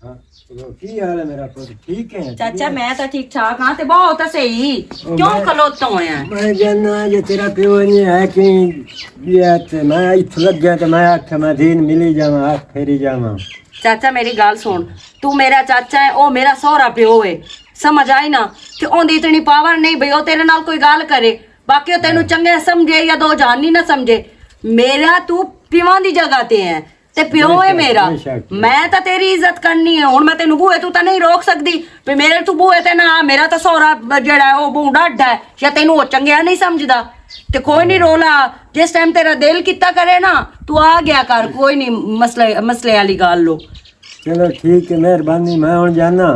की हाल है मेरा पुत्र? ठीक है चाचा मैं तो ठीक ठाक हाँ ते बहुत सही क्यों खलोता होया मैं जानना जे तेरा प्यो नहीं है कि ये ते मैं इथ लग गया तो मैं आख्या मैं दिन मिली जावा हाथ फेरी जावा। चाचा मेरी गाल सुन तू मेरा चाचा है ओ मेरा सोहरा प्यो है समझ आई ना कि ओंदी इतनी पावर नहीं भई ओ तेरे नाल कोई गाल करे बाकी ओ तेनू चंगे समझे या दो जानी ना समझे मेरा तू पिवां दी जगह ते है ते प्यो है मेरा मैं तो तेरी इज्जत करनी है हुण मैं तेनू बूहे तू तो नहीं रोक सकदी भी मेरे तू बूहे ते ना मेरा तो सोहरा जेड़ा है ओ बूढ़ा अड्डा है या तेनू ओ चंगिया नहीं समझदा ते कोई नहीं रोला जिस टाइम तेरा दिल किता करे ना तू आ गया कर कोई नहीं मसले वाली गाल लो। चलो ठीक है मेहरबानी मैं हुण जाना।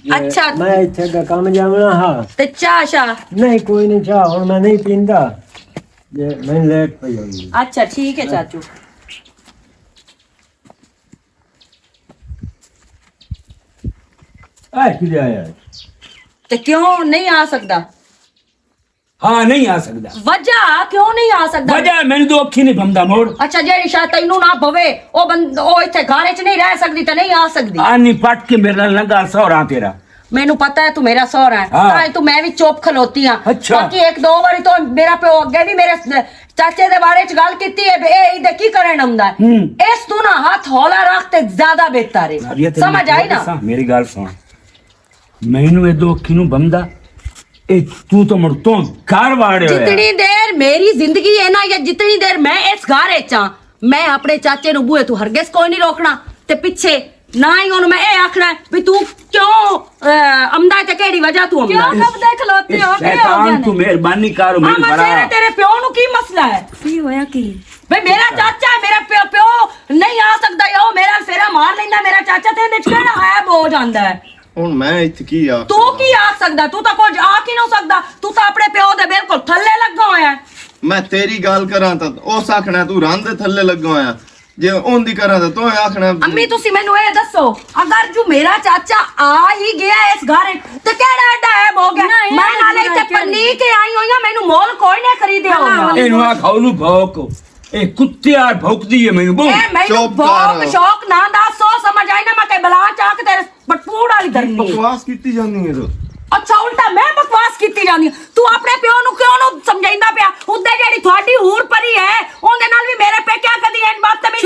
अच्छा मैं इथे दा काम जावना हां ते चाह शाह नहीं कोई नहीं चाह हुण मैं नहीं पींदा ये मैं लेट पई होगी। अच्छा ठीक है चाचू किधर आया ते क्यों नहीं आ सकता? हाँ नहीं आ सकता। वजह क्यों नहीं आ सकता? वजह मैंने तो अखी नहीं भमदा मोड़। अच्छा जेड़ी शायद तैनू ना भवे ओ इथे घारे च नहीं रह सकदी ते नहीं आ सकदी। आनी पट के मेरा लगा सोहरा तेरा मैनू पता है तू मेरा सोहरा है हाँ। तां तू मैं भी चुप खलोती हां। अच्छा। बाकी एक दो बारी तो मेरा प्यो अगे भी मेरे चाचे दे बारे च गल कीती है ए इदे की करन आंदा है इस तू ना हाथ हौला रख ते ज्यादा बेहतर है समझ आई ना। मेरी गाल सुन मैनू ए दो अखी नु भमदा ए तू तो मुड़ तो घर वाड़े होया जितनी देर मेरी जिंदगी है ना या जितनी देर मैं इस घारे च मैं अपने चाचे नु बूहे तू हरगिज कोई नहीं रोकना ते पीछे ना ही ओनु मैं ए आखना है भी तू क्यों अमदा ते केड़ी वजह तू अमदा क्यों कब देख लोती हो के हो शैतान तू मेहरबानी कर मेरी बड़ा तेरे प्यो नु की मसला है की होया की भाई मेरा चाचा है मेरा प्यो नहीं आ सकदा यो मेरा फेरा मार लेंदा मेरा चाचा ते विच केड़ा ऐब हो जांदा है ਹੁਣ ਮੈਂ ਇੱਥੇ ਕੀ ਆ तू की आ सकदा तू तो कुछ आ की नहीं सकदा तू तो अपने प्यो दे बिल्कुल थल्ले लगा होया है। ਮੈਂ ਤੇਰੀ ਗੱਲ ਕਰਾਂ ਤਾਂ ਉਹ ਆਖਣਾ ਤੂੰ ਰੰਨ ਦੇ ਥੱਲੇ ਲੱਗਾ ਹੋਇਆ ਜੇ ਉਹਦੀ ਕਰਾਂ ਤਾਂ ਤੂੰ ਆਖਣਾ अम्मी तुसी मैनू ये दसो अगर जो मेरा चाचा आ ही गया इस घर तो केड़ा एडा है हो गया नहीं, मैं नाले इत्थे पन्नी के आई होई हां मैनू मोल कोई नहीं खरीदे होगा एनु आ खाउलू भौक ए कुत्ते आ भौकदी है मैनू बो ए मैनू चुप भौक कर। शौक ना दा सो समझ आई ना मैं के बला चाक तेरे बटपूड़ वाली धरनी ਬਕਵਾਸ ਕੀਤੀ ਜਾਂਦੀ ਹੈ ਤੂੰ अच्छा उल्टा मैं बकवास कीती जांदी तू अपने प्यो नु क्यों नु समझाइंदा पिया उदे जेड़ी थोड़ी हूर परी है ओंदे नाल भी मेरे पे क्या कदी एन बात तभी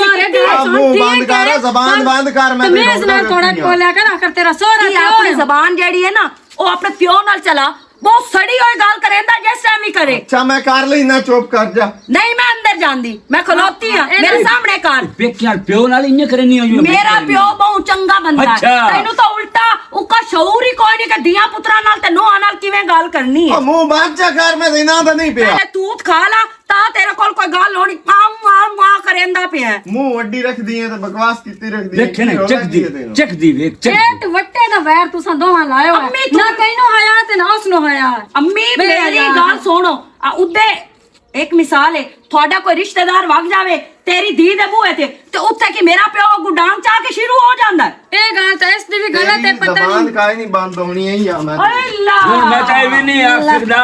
ਮੂੰਹ ਬੰਦ ਕਰ ਜ਼ਬਾਨ ਬੰਦ ਕਰ ਮੈਂ तमीज ना थोड़ा बोला कर आखिर तेरा सोहरा अपनी क्यों है जबान जेड़ी है ना वो अपने प्यो नाल चला बहुत सड़ी हुई गाल करेंदा जिस टाइम ही करे ਅੱਛਾ ਮੈਂ ਕਰ ਲਈ ਨਾ ਚੁੱਪ ਕਰ ਜਾ नहीं मैं अंदर जांदी मैं खलोती हां मेरे सामने कर पेक्या प्यो नाल इन्ने करनी होई मेरा प्यो बहुत चंगा बंदा है अच्छा। तैनू तो उल्टा उसका शऊर ही कोई नहीं कि दिया पुत्रा नाल ते नोआ नाल किवें गाल करनी है ਉਹ ਮੂੰਹ ਬੰਦ ਜਾ ਕਰ ਮੈਂ ਦੇਣਾ ਤਾਂ ਨਹੀਂ ਪਿਆ पहले तू खा ला ता तेरे कोल कोई गाल होनी आम करेंदा पिया है। ਮੂੰਹ ਅੱਡੀ ਰੱਖਦੀ ਹੈ ਤੇ ਬਕਵਾਸ ਕੀਤੀ ਰੱਖਦੀ देखे ना चक दी वेख चक ए तो वट्टे दा वैर तुसा दोहां लायो है। अम्मी तू- ना कइनो हया ते ना उसनो हया अम्मी मेरे मेरी यार। गाल सुनो उदे एक मिसाल है थोड़ा कोई रिश्तेदार वग जावे तेरी धी दे बूहे ते उत्थे कि मेरा प्यो गुडांग चाह के शुरू हो जांदा है ए गाल तो इस दी भी गलत है पता ਜ਼ਬਾਨ नहीं ਕਾਈ ਨਹੀਂ ਬੰਦ ਹੋਣੀ ਹੈ ਜਾਂ ਮੈਂ अरे ला ਹੁਣ ਮੈਂ ਤਾਂ ਇਹ ਵੀ ਨਹੀਂ ਆਖ ਸਕਦਾ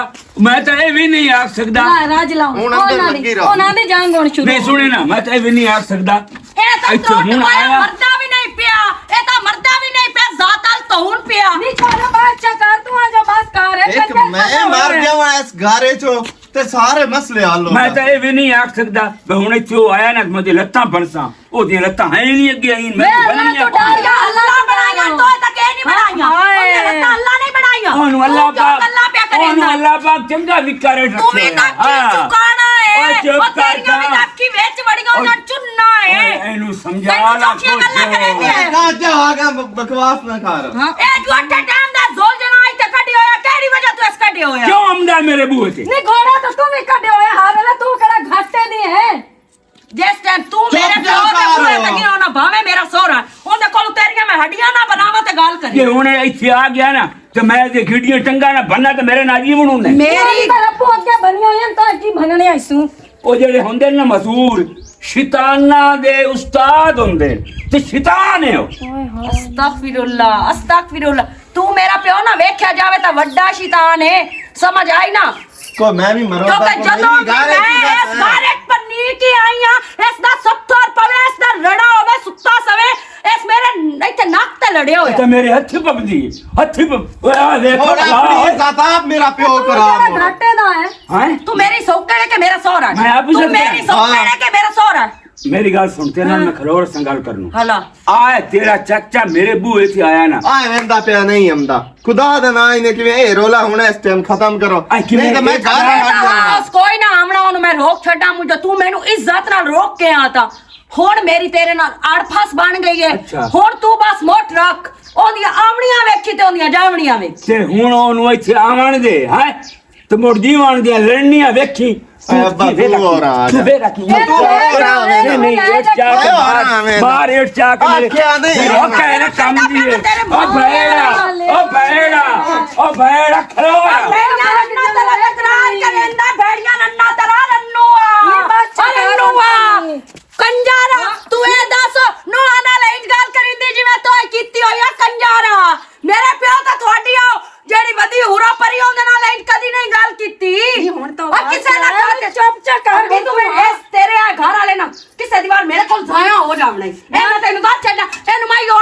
ਮੈਂ ਤਾਂ ਇਹ ਵੀ ਨਹੀਂ ਆਖ ਸਕਦਾ ना राज लाओ ਹੁਣ ਅੰਦਰ ਲੱਗੀ ਰਹੋ। ओना दी जांग होनी शुरू ਨਹੀਂ ਸੁਣੇ ਨਾ ਮੈਂ ਤਾਂ ਇਹ ਵੀ ਨਹੀਂ ਆਖ ਸਕਦਾ ए तो ਇੱਥੇ त्रोट ਹੁਣ माया आया। मरदा भी नहीं पिया ए तो मरदा भी नहीं पिया जातल तौन पिया नी छोड़ो बात कर तू आ जा बस कर ਇੱਕ ਮੈਂ ਮਰ ਜਾਵਾਂ ਇਸ ਘਾਰੇ ਚੋਂ ਤੇ ਸਾਰੇ ਮਸਲੇ ਹੱਲ ਹੋ ਮੈਂ ਤਾਂ ਇਹ ਵੀ ਨਹੀਂ ਆਖ ਸਕਦਾ ਵੀ ਹੁਣ ਇੱਥੇ ਉਹ ਆਇਆ ਨਾ ਮੇਰੇ ਲੱਤਾਂ ਫੜਸਾਂ ਉਹਦੀਆਂ ਲੱਤਾਂ ਹੈ ਨਹੀਂ ਅੱਗੇ ਆਈਆਂ ਮੈਂ ਬਣਨੀਆਂ या अल्लाह बनाया तो तक ए नहीं बनाया ओए अल्लाह नहीं बनाया ਉਹਨੂੰ ਅੱਲਾਹ ਪਾਕ अल्लाह पे ਉਹਨੂੰ करेंदा ਅੱਲਾਹ ਪਾਕ ਚੰਗਾ ਵਿਕਾਰੇ तू भी तक चुकाना है ओए चुप और तेरी कर भी तक की वेच बड़ीगा उन्हें चुनना है ਇਹਨੂੰ ਸਮਝਾ ਤੈਨੂੰ ਨਾ ਚੌਕੀਆਂ ਗੱਲਾਂ ਕਰੇਂਗੇ। ਨਾ ਜਾ ਆਗਾ ਬਕਵਾਸ ਨਾ ਕਰ ए जो अट्ठे टाइम दा जोल जना आई ते कटी होया केड़ी वजह तू इस कटी होया ਕਿਉਂ ਆਮਦਾ ਮੇਰੇ ਬੂਹੇ ਤੇ नी घोड़ा तो तू भी कटे होए हार वाला तू कड़ा घाटे दी है जिस टाइम तू मेरे चुप प्यो दे कर। बूहे ते गिनो ना भावे मेरा सोहरा ओंदे कोल तेरियां मैं हड्डियां ना बनावा ते गाल ਜੇ करी ਹੁਣ ਇੱਥੇ ਆ ਗਿਆ ਨਾ ਤੇ ਮੈਂ ਤੇ ਖਿੜੀਆਂ ਟੰਗਾ ਨਾ ਬੰਨਾ ਤੇ ਮੇਰੇ ਨਾਲ ਜੀਵਨ ਹੁੰਦਾ मेरी तरफ अगे बनी हुई तो की बनने आईसू ਉਹ ਜਿਹੜੇ ਹੁੰਦੇ ਨੇ ਨਾ ਮਜ਼ਦੂਰ ਸ਼ੈਤਾਨਾਂ ਦੇ ਉਸਤਾਦ ਹੁੰਦੇ ਤੇ ਸ਼ੈਤਾਨ ਹੈ ਉਹ अस्तगफिरुल्लाह तू मेरा प्यो ना वेख्या जावे ता वड्डा शैतान है समझ आई ना को मैं भी मरो क्योंकि जदों मैं इस घारे पर नीकी आई हां इस दा 70 पवे इस दा रड़ा होवे सुत्ता सवे इस मेरे इथे ਲੜੇ ਹੋਏ ਤੇ ਮੇਰੇ ਹੱਥ ਪਬਦੀ ਹੱਥ ਓਏ ਆ ਦੇਖ ਹੁਣ ਆਪਣੀ ਇੱਜ਼ਤ ਆਪ ਮੇਰਾ ਪਿਓ ਕਰਾ ਤੇਰਾ ਘਾਟੇ ਦਾ ਹੈ ਹਾਂ ਤੂੰ ਮੇਰੀ ਸੌਕਣ ਹੈ ਕਿ ਮੇਰਾ ਸਹੁਰਾ ਮੈਂ ਆਪ ਹੀ ਤੂੰ ਸਮਝਿਆ। ਮੇਰੀ ਸੌਕਣ ਹੈ ਕਿ ਮੇਰਾ ਸਹੁਰਾ मेरी गल सुन तेरे नाल मैं खलोर संगल कर लूं ਹਲਾ आए तेरा चाचा मेरे बूहे से आया ना ਆਏ ਵੰਦਾ ਪਿਆ ਨਹੀਂ ਆਉਂਦਾ ਖੁਦਾ ਦਾ ਨਾਂ ਇਹਨੇ ਕਿਵੇਂ ਇਹ ਰੋਲਾ ਹੁਣ ਇਸ ਟਾਈਮ ਖਤਮ ਕਰੋ ਆਏ ਕਿਵੇਂ ਨਹੀਂ ਤਾਂ ਮੈਂ ਇਹ ਘਰ ਖਤਮ ਹਟ ਜਾਣਾ ਕੋਈ ਨਾ ਆਮਣਾ ਉਹਨੂੰ ਮੈਂ ਰੋਕ ਛੱਡਾਂ ਮੁੰਡਾ ਤੂੰ ਮੈਨੂੰ ਇੱਜ਼ਤ ਨਾਲ ਰੋਕ ਕੇ ਆਤਾ ਹੁਣ ਮੇਰੀ ਤੇਰੇ ਨਾਲ ਅੜਫਸ ਬਣ ਗਈ ਹੈ ਅੱਛਾ। ਹੁਣ ਤੂੰ ਬਸ ਮੋਟ ਰੱਖ ਉਹਦੀਆਂ ਆਮਣੀਆਂ ਵੇਖੀ ਤੇ ਉਹਦੀਆਂ ਜਾਵਣੀਆਂ ਵੇਖ ते हुण ओनू इत्थे आवन दे है ते मुड़ जीवन दी लड़नियां वेखी अब्बा, तू और आ जा। बाहर एट चाक आख्या नहीं। ओ कहना काम दी ओ भेड़ा ओ भेड़ा ओ भेड़ा खलो भेड़िया नन्ना तला तकरार करेंदा भेड़िया नन्ना तला रन्नुआ ये बात चक्कर रन्नुआ कंजारा तू ए दस नो आना ले इंज गल करिंदी जिवें तोय कीती होई आ कंजारा मेरे प्यो ਤਾਂ ਤੁਹਾਡੀ ਆ ਜਿਹੜੀ ਵਧੀ ਹੁਰਾ ਪਰੀ ਉਹਦੇ ਨਾਲ ਇੰਜ ਕਦੀ ਨਹੀਂ ਗੱਲ ਕੀਤੀ ਹੁਣ ਤਾਂ ਉਹ ਕਿਸੇ ਨਾਲ ਗੱਲ ਚੁੱਪ ਚਾਪ ਕਰ ਵੀ ਤੂੰ ਇਸ ਤੇਰੇ ਆ ਘਰ ਵਾਲੇ ਨਾ ਕਿਸੇ ਦੀ ਵਾਰ ਮੇਰੇ ਕੋਲ ਜ਼ਾਇਆ ਹੋ ਜਾਵਣਾ ਇਹਨਾਂ ਤੈਨੂੰ ਦੱਸ ਛੱਡਾ ਇਹਨੂੰ ਮੈਂ ਯੋ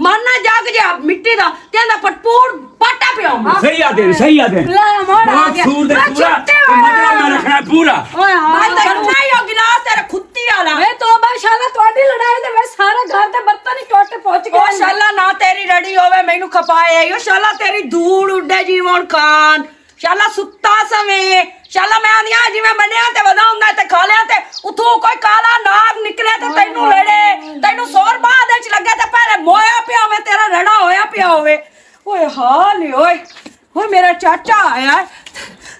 ਮਰਨਾ ਜਾਗ ਜਾ ਮਿੱਟੀ ਦਾ ਤੇ ਇਹਦਾ ਪਟਪੂਰ ਪਾਟਾ ਪਿਓ सही आ दे ਲੈ ਮੋੜ ਆ ਗਿਆ सूर दे ਲੈ पूरा ਛੁੱਟੀ ते ਹੋਇਆ। मतलब मैं रखना पूरा ਓਏ ਮੈਂ ਹਾਂ ਤੈਨੂੰ ਨਹੀਂ ਉਹ ਗਿਲਾਸ ਤੇਰੇ ਖੁੱਤੀ ਵਾਲਾ ਵੇ ਤੋਬਾ ਸ਼ਾਲਾ ਤੁਹਾਡੀ ਲੜਾਈ ਦੇ ਵਿੱਚ ਸਾਰੇ ਘਰ ਦੇ ਬਰਤਨ ਹੀ ਟੁੱਟ ਪਹੁੰਚ ਉਹ ਗਏ ਸ਼ਾਲਾ ਨਾ ਤੇਰੀ ਰੜੀ ਹੋਵੇ ਮੈਨੂੰ ਖਪਾਏ ਉਹ ਸ਼ਾਲਾ ਤੇਰੀ ਧੂੜ ਉੱਡੇ ਜੀਵਨ ਖਾਨ ਸ਼ਾਲਾ ਸੁੱਤਾ ਸਵੇਂ ਸ਼ਾਲਾ ਮੈਂ ਆਂਦੀਆਂ ਜਿਵੇਂ ਬੰਨਿਆ ਤੇ ਵਧਾਉਂਦਾ ਤੇ ਖਾ ਲਿਆ ਤੇ ਉਥੋਂ ਕੋਈ ਕਾਲਾ ਨਾਗ ਨਿਕਲੇ ਤੇ ਤੈਨੂੰ ਲੜੇ ਤੈਨੂੰ ਸੌਰ ਬਾਅਦ ਵਿੱਚ ਲੱਗੇ ਤੇ ਪਹਿਲੇ ਮੋਇਆ ਪਿਆ ਹੋਵੇ ਤੇਰਾ ਰੜਾ ਹੋਇਆ ਪਿਆ ਹੋਵੇ ਓਏ ਹਾਲ ਨੀ ਓਏ ਓਏ ਮੇਰਾ ਚਾਚਾ ਆਇਆ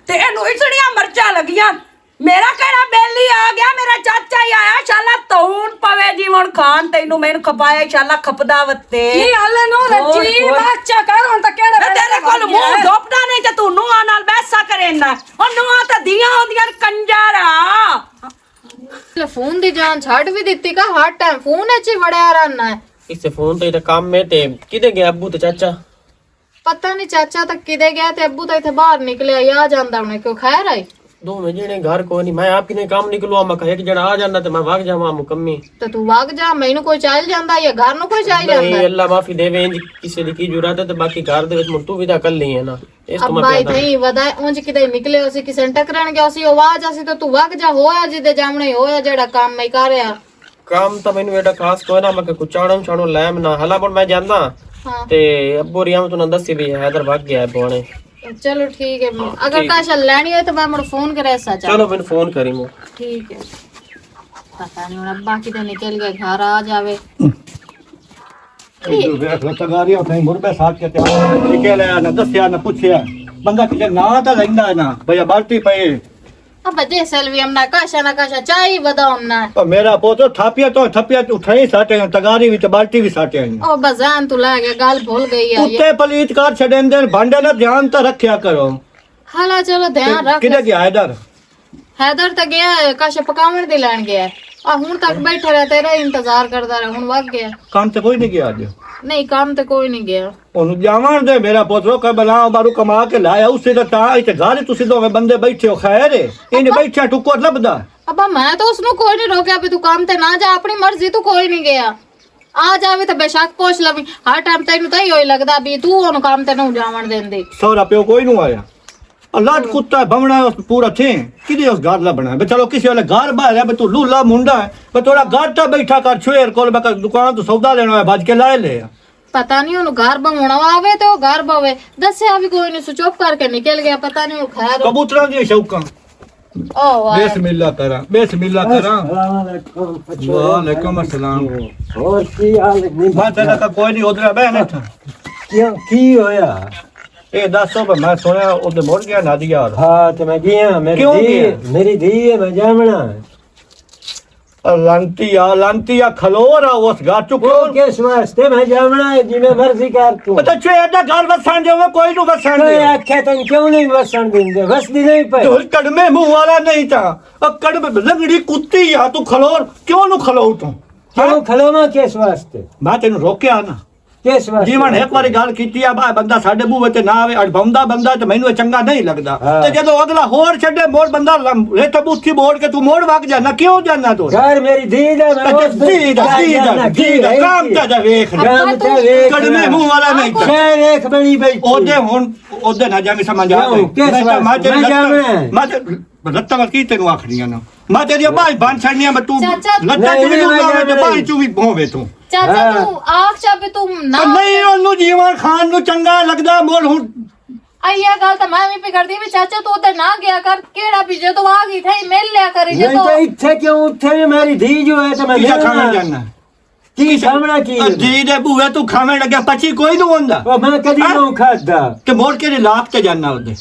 ਤੇ ਇਹਨੂੰ ਇਸੜੀਆਂ ਮਰਚਾਂ ਲੱਗੀਆਂ ਮੇਰਾ ਕਿਹੜਾ ਬੇਲੀ ਆ ਗਿਆ ਮੇਰਾ ਚਾਚਾ ਹੀ ਆਇਆ ਸ਼ਾਲਾ ਤੌਣ ਪਵੇ ਜੀਵਨ ਖਾਨ ਤੈਨੂੰ ਮੈਨੂੰ ਖਪਾਇਆ ਸ਼ਾਲਾ ਖਪਦਾ ਵੱਤੇ ਕੀ ਹਾਲ ਨੂੰ ਰੱਜੀ ਓਏ। ਬੱਚਾ ਕਰ ਹੁਣ ਤਾਂ ਕਿਹੜੇ ਤੇ ਤੇਰੇ ਕੋਲ ਮੂੰਹ ਡੋਪਦਾ ਨਹੀਂ ਤੇ ਤੂੰ ਨੂੰਹਾਂ ਨਾਲ ਬੈਸਾ ਕਰੇਂਦਾ ਉਹ ਨੂੰਹਾਂ ਤਾਂ ਦੀਆਂ ਹੁੰਦੀਆਂ ਨੇ ਕੰਜਾਰਾ फोन दी जान छाट भी दित्ती का हर टाइम फोन च बड़ा रहना है इससे फोन तो इधर काम में ते किधर गया अब्बू ते चाचा पता नहीं चाचा तक किदे गया ते अब्बू तो इथे बाहर निकले या जानदा उन्हें क्यों खैर आई दो में जने घर को नहीं मैं आप किने काम निकलवा मैं कहा एक जना आ जाना ते मैं भाग जावा मुकम्मी तो तू भाग जा मैनू कोई चाल जांदा या घर नु कोई चाल नहीं जांदा अल्लाह माफी देवे इंज किसी दी की जरूरत है ते बाकी घर दे विच मुड़ तू भी ता कर ली है ना इस तो अब मैं भाई प्यादा थई वदा उंज किदे निकले उसी किसे टकरन गया उसी आवाज आसी तो तू भाग जा होया जिदे जामणे होया जेड़ा काम मैं कर रहा काम तो मैनू एडा खास कोई ना मैं कुछ चाड़म छाड़ो लैम ना हला पर मैं जानदा हां ते अब्बू रिया तो ना दसी भी हैदर भाग गया बोने चलो ठीक है अगर काशा लेनी हो तो मैं मुड़ फोन करे सा चलो मैंने फोन करी मो ठीक है पता नहीं अब्बा किदे निकल गए घर आ जावे ਤਗਾਰੀਆਂ ਉਥੇ ਮੁਰਬੇ ਸਾਥ ਕੇ ਤੇ ਨਿਕਲ ਆਇਆ ਨਾ ਦੱਸਿਆ ਨਾ ਪੁੱਛਿਆ ਬੰਦਾ ਕਿਤੇ ਨਾ ਤਾਂ ਲੈਂਦਾ ਨਾ ਭਈਆ ਬਾਲਟੀ ਪਏ अब जे सेल्वी हमना काशा चाय वदा हमना ਪਰ ਮੇਰਾ ਪੋਤੋ ਥਾਪੀਆ ਤੋਂ ਥੱਪੀਆ ਉਠਾਈ ਸਾਟੇ ਤਗਾਰੀ ਵਿੱਚ ਬਾਲਟੀ ਵੀ ਸਾਟੇ ਆਈ ओ बजान तू ला गया गाल भूल गई है ਉੱਤੇ ਪਲੀਤ ਕਾਰ ਛੱਡੇਂਦੇ ਭਾਂਡੇ ਦਾ ਧਿਆਨ ਤਾਂ ਰੱਖਿਆ ਕਰੋ हाला चलो ध्यान रख ਕਿਤੇ ਗਿਆ ਇਧਰ हैदर तक गया है काशा पकावन दी लैन गया आ हुन तक बैठा रहा तेरा इंतजार करदा रहा हुन वग गया ਕੰਮ ਤੇ ਕੋਈ ਨਹੀਂ ਗਿਆ ਅੱਜ नहीं काम ते कोई नहीं गया ਉਹਨੂੰ ਜਾਵਣ ਦੇ ਮੇਰਾ ਪੋਤੋ ਕਹ ਬਲਾ ਬਾਰੂ ਕਮਾ ਕੇ ਲਾਇਆ ਉਸੇ ਦਾ ਤਾਂ ਇੱਥੇ ਘਰ ਤੁਸੀਂ ਦੋਵੇਂ ਬੰਦੇ ਬੈਠੇ ਹੋ ਖੈਰ ਇਹਨੇ ਬੈਠਾ ਟੁੱਕਰ ਲੱਭਦਾ अब मैं तो उसनु कोई नहीं रोके अभी तू काम ते ना जा अपनी मर्जी तू कोई नहीं गया आ जावे तो बेशक पोछ लवी हर टाइम तैनू तो ही लगदा भी तू ओनु काम ते ना जावण देंदी ਸਹੁਰਾ ਪਿਓ ਕੋਈ ਨੂੰ ਆਇਆ ਅੱਲਾਹ ਕੁੱਤਾ ਭਵਣਾ ਉਸ ਪੂਰਾ ਥੇ ਕਿਦੇ ਉਸ ਘਰ ਲੱਭਣਾ ਬੇ ਚਲੋ ਕਿਸੇ ਵਾਲੇ ਘਰ ਬਾਹਰ ਬੇ ਤੂੰ ਲੂਲਾ ਮੁੰਡਾ ਹੈ ਬੇ ਥੋੜਾ ਘਰ ਤਾਂ ਬੈਠਾ ਕਰ ਛੇਰ ਕੋਲ ਬੇ ਦੁਕਾਨ ਤੋਂ ਸੌਦਾ ਲੈਣਾ ਹੈ ਭੱਜ ਕੇ ਲਾਏ ਲੈ पता नहीं ओनु घर बनाना आवे तो घर बवे दसया भी कोई नहीं सो चुप करके निकल गया पता नहीं वो खैर ਕਬੂਤਰਾਂ ਦੀਆਂ ਸ਼ੌਕਾਂ ओ वाह ਬਿਸਮਿਲ੍ਲਾ ਕਰਾਂ ਬਿਸਮਿਲ੍ਲਾ ਕਰਾਂ ਵਾਲੇਕੁਮ ਅਸਲਾਮ ਹੋਰ ਕੀ ਹਾਲ ਨਹੀਂ ਬਾਤ ਨਾ ਕੋਈ ਨਹੀਂ ਉਧਰ ਬਹਿ ਨਾ ਕਿਉਂ ਕੀ ਹੋਇਆ ਇਹ ਦੱਸੋ ਬੇ ਮੈਂ ਸੁਣਿਆ ਉਹਦੇ ਮੁੜ ਗਿਆ ਨਾਦੀਆ ਹਾਂ ਤੇ ਮੈਂ ਗਿਆ ਕਿਉਂ ਮੇਰੀ ਗਿਆ? ਧੀ ਮੇਰੀ ਧੀ ਹੈ ਮੈਂ ਜਾਵਣਾ ਲਾਂਤੀਆ ਖਲੋਰਾ ਉਸ ਘਰ ਚੁੱਕ ਕਿਉਂ ਕਿਸ ਵਾਸਤੇ ਮੈਂ ਜਾਵਣਾ ਹੈ ਜਿਵੇਂ ਮਰਜ਼ੀ ਕਰ ਤੂੰ ਪਤਾ ਛੇ ਦਾ ਘਰ ਵਸਾਂ ਦੇਵੇ ਕੋਈ ਨੂੰ ਵਸਾਂ ਕੋਈ ਦੇ ਆਖਿਆ ਤੈਨੂੰ ਕਿਉਂ ਨਹੀਂ ਵਸਣ ਦਿੰਦੇ ਵਸਦੀ ਨਹੀਂ ਪਈ ਤੂੰ ਕੜਮੇ ਮੂੰਹ ਵਾਲਾ ਨਹੀਂ ਤਾਂ ਉਹ ਕੜਮੇ ਲੰਗੜੀ ਕੁੱਤੀ ਆ ਤੂੰ ਖਲੋਰ ਕਿਉਂ ਨੂੰ ਖਲੋ ਤੂੰ ਕਿਉਂ ਖਲੋਵਾ ਕਿਸ ਵਾਸਤੇ ਮੈਂ ਤੈਨੂੰ ਰੋਕਿਆ ਨਾ ਕਿਸ ਵਾਸਤੇ ਜੀਵਨ ਇੱਕ ਵਾਰੀ ਗੱਲ ਕੀਤੀ ਆ ਬਾ ਬੰਦਾ ਸਾਡੇ ਬੂਹੇ ਤੇ ਨਾ ਆਵੇ ਅੜਭਾਉਂਦਾ ਬੰਦਾ ਤੇ ਮੈਨੂੰ ਇਹ ਚੰਗਾ ਨਹੀਂ ਲੱਗਦਾ ਹਾਂ। ਤੇ ਜਦੋਂ ਅਗਲਾ ਹੋਰ ਛੱਡੇ ਮੋੜ ਬੰਦਾ ਰੇਤ ਬੁੱਥੀ ਮੋੜ ਕੇ ਤੂੰ ਮੋੜ ਵਗ ਜਾਣਾ ਕਿਉਂ ਜਾਣਾ ਤੂੰ ਘਰ ਮੇਰੀ ਧੀ ਦਾ ਮੈਂ ਉਸ ਜੀ ਦਾ ਕੰਮ ਤਾਂ ਵੇਖ ਕੰਮ ਤੇ ਵੇਖ ਕੜਮੇ ਮੂੰਹ ਵਾਲਾ ਨਹੀਂ ਸ਼ੈ ਵੇਖ ਬਣੀ ਬਈ ਉਹਦੇ ਹੁਣ ਉਹਦੇ ਨਾ ਜਾਵੇਂ ਸਮਝ ਆ ਕਿਉਂ? ਕਿਸ ਵਾਸਤੇ? ਮੈਂ ਜਾਵਾਂ। ਮੈਂ ਲੱਤਾਂ ਵਰ ਕੀ ਤੈਨੂੰ ਆਖੜੀਆਂ ਨਾ ਮੈਂ ਤੇਰੀ ਬਾਈ ਬੰਨ ਛੜਨੀਆਂ ਮੈਂ ਤੂੰ ਚਾਚਾ, ਲੱਤਾਂ ਚ ਵੀ ਨਹੀਂ, ਤੂੰ ਨਹੀਂ, ਲਾਵੇਂ ਤੇ ਨਹੀਂ। ਬਾਈ ਚ ਵੀ ਹੋਵੇ ਤੂੰ ਚਾਚਾ ਹਾਂ। ਤੂੰ ਆਖ ਚਾਬੇ ਤੂੰ ਨਾ ਤੇ ਨਹੀਂ ਉਹਨੂੰ ਜੀਵਨ ਖਾਨ ਨੂੰ ਚੰਗਾ ਲੱਗਦਾ ਮੋਲ ਹੁਣ ਆਇਆ ਗੱਲ ਤਾਂ ਮੈਂ ਵੀ ਪੇ ਕਰਦੀ ਵੀ ਚਾਚਾ ਤੂੰ ਤੇ ਨਾ ਗਿਆ ਕਰ ਕਿਹੜਾ ਵੀ ਜਦੋਂ ਆ ਗਈ ਥਈ ਮਿਲ ਲਿਆ ਕਰੀ ਨਹੀਂ ਜਦੋਂ ਤਾਂ ਇੱਥੇ ਕਿਉਂ ਉੱਥੇ ਵੀ ਮੇਰੀ ਧੀ ਜੋ ਹੈ ਤੇ ਮੈਂ ਕੀ ਖਾਣਾ ਮਿਲਣਾ। ਜਾਣਾ ਕੀ ਸਾਹਮਣਾ ਕੀ ਜੀ ਦੇ ਬੂਹੇ ਤੂੰ ਖਾਵੇਂ ਲੱਗਿਆ ਪੱਚੀ ਕੋਈ ਨੂੰ ਹੁੰਦਾ ਉਹ ਮੈਂ ਕਦੀ ਨਹੀਂ ਖਾਦਾ ਤੇ ਮੋੜ ਕੇ ਲਾਪ ਤੇ ਜਾਣਾ ਉਹਦੇ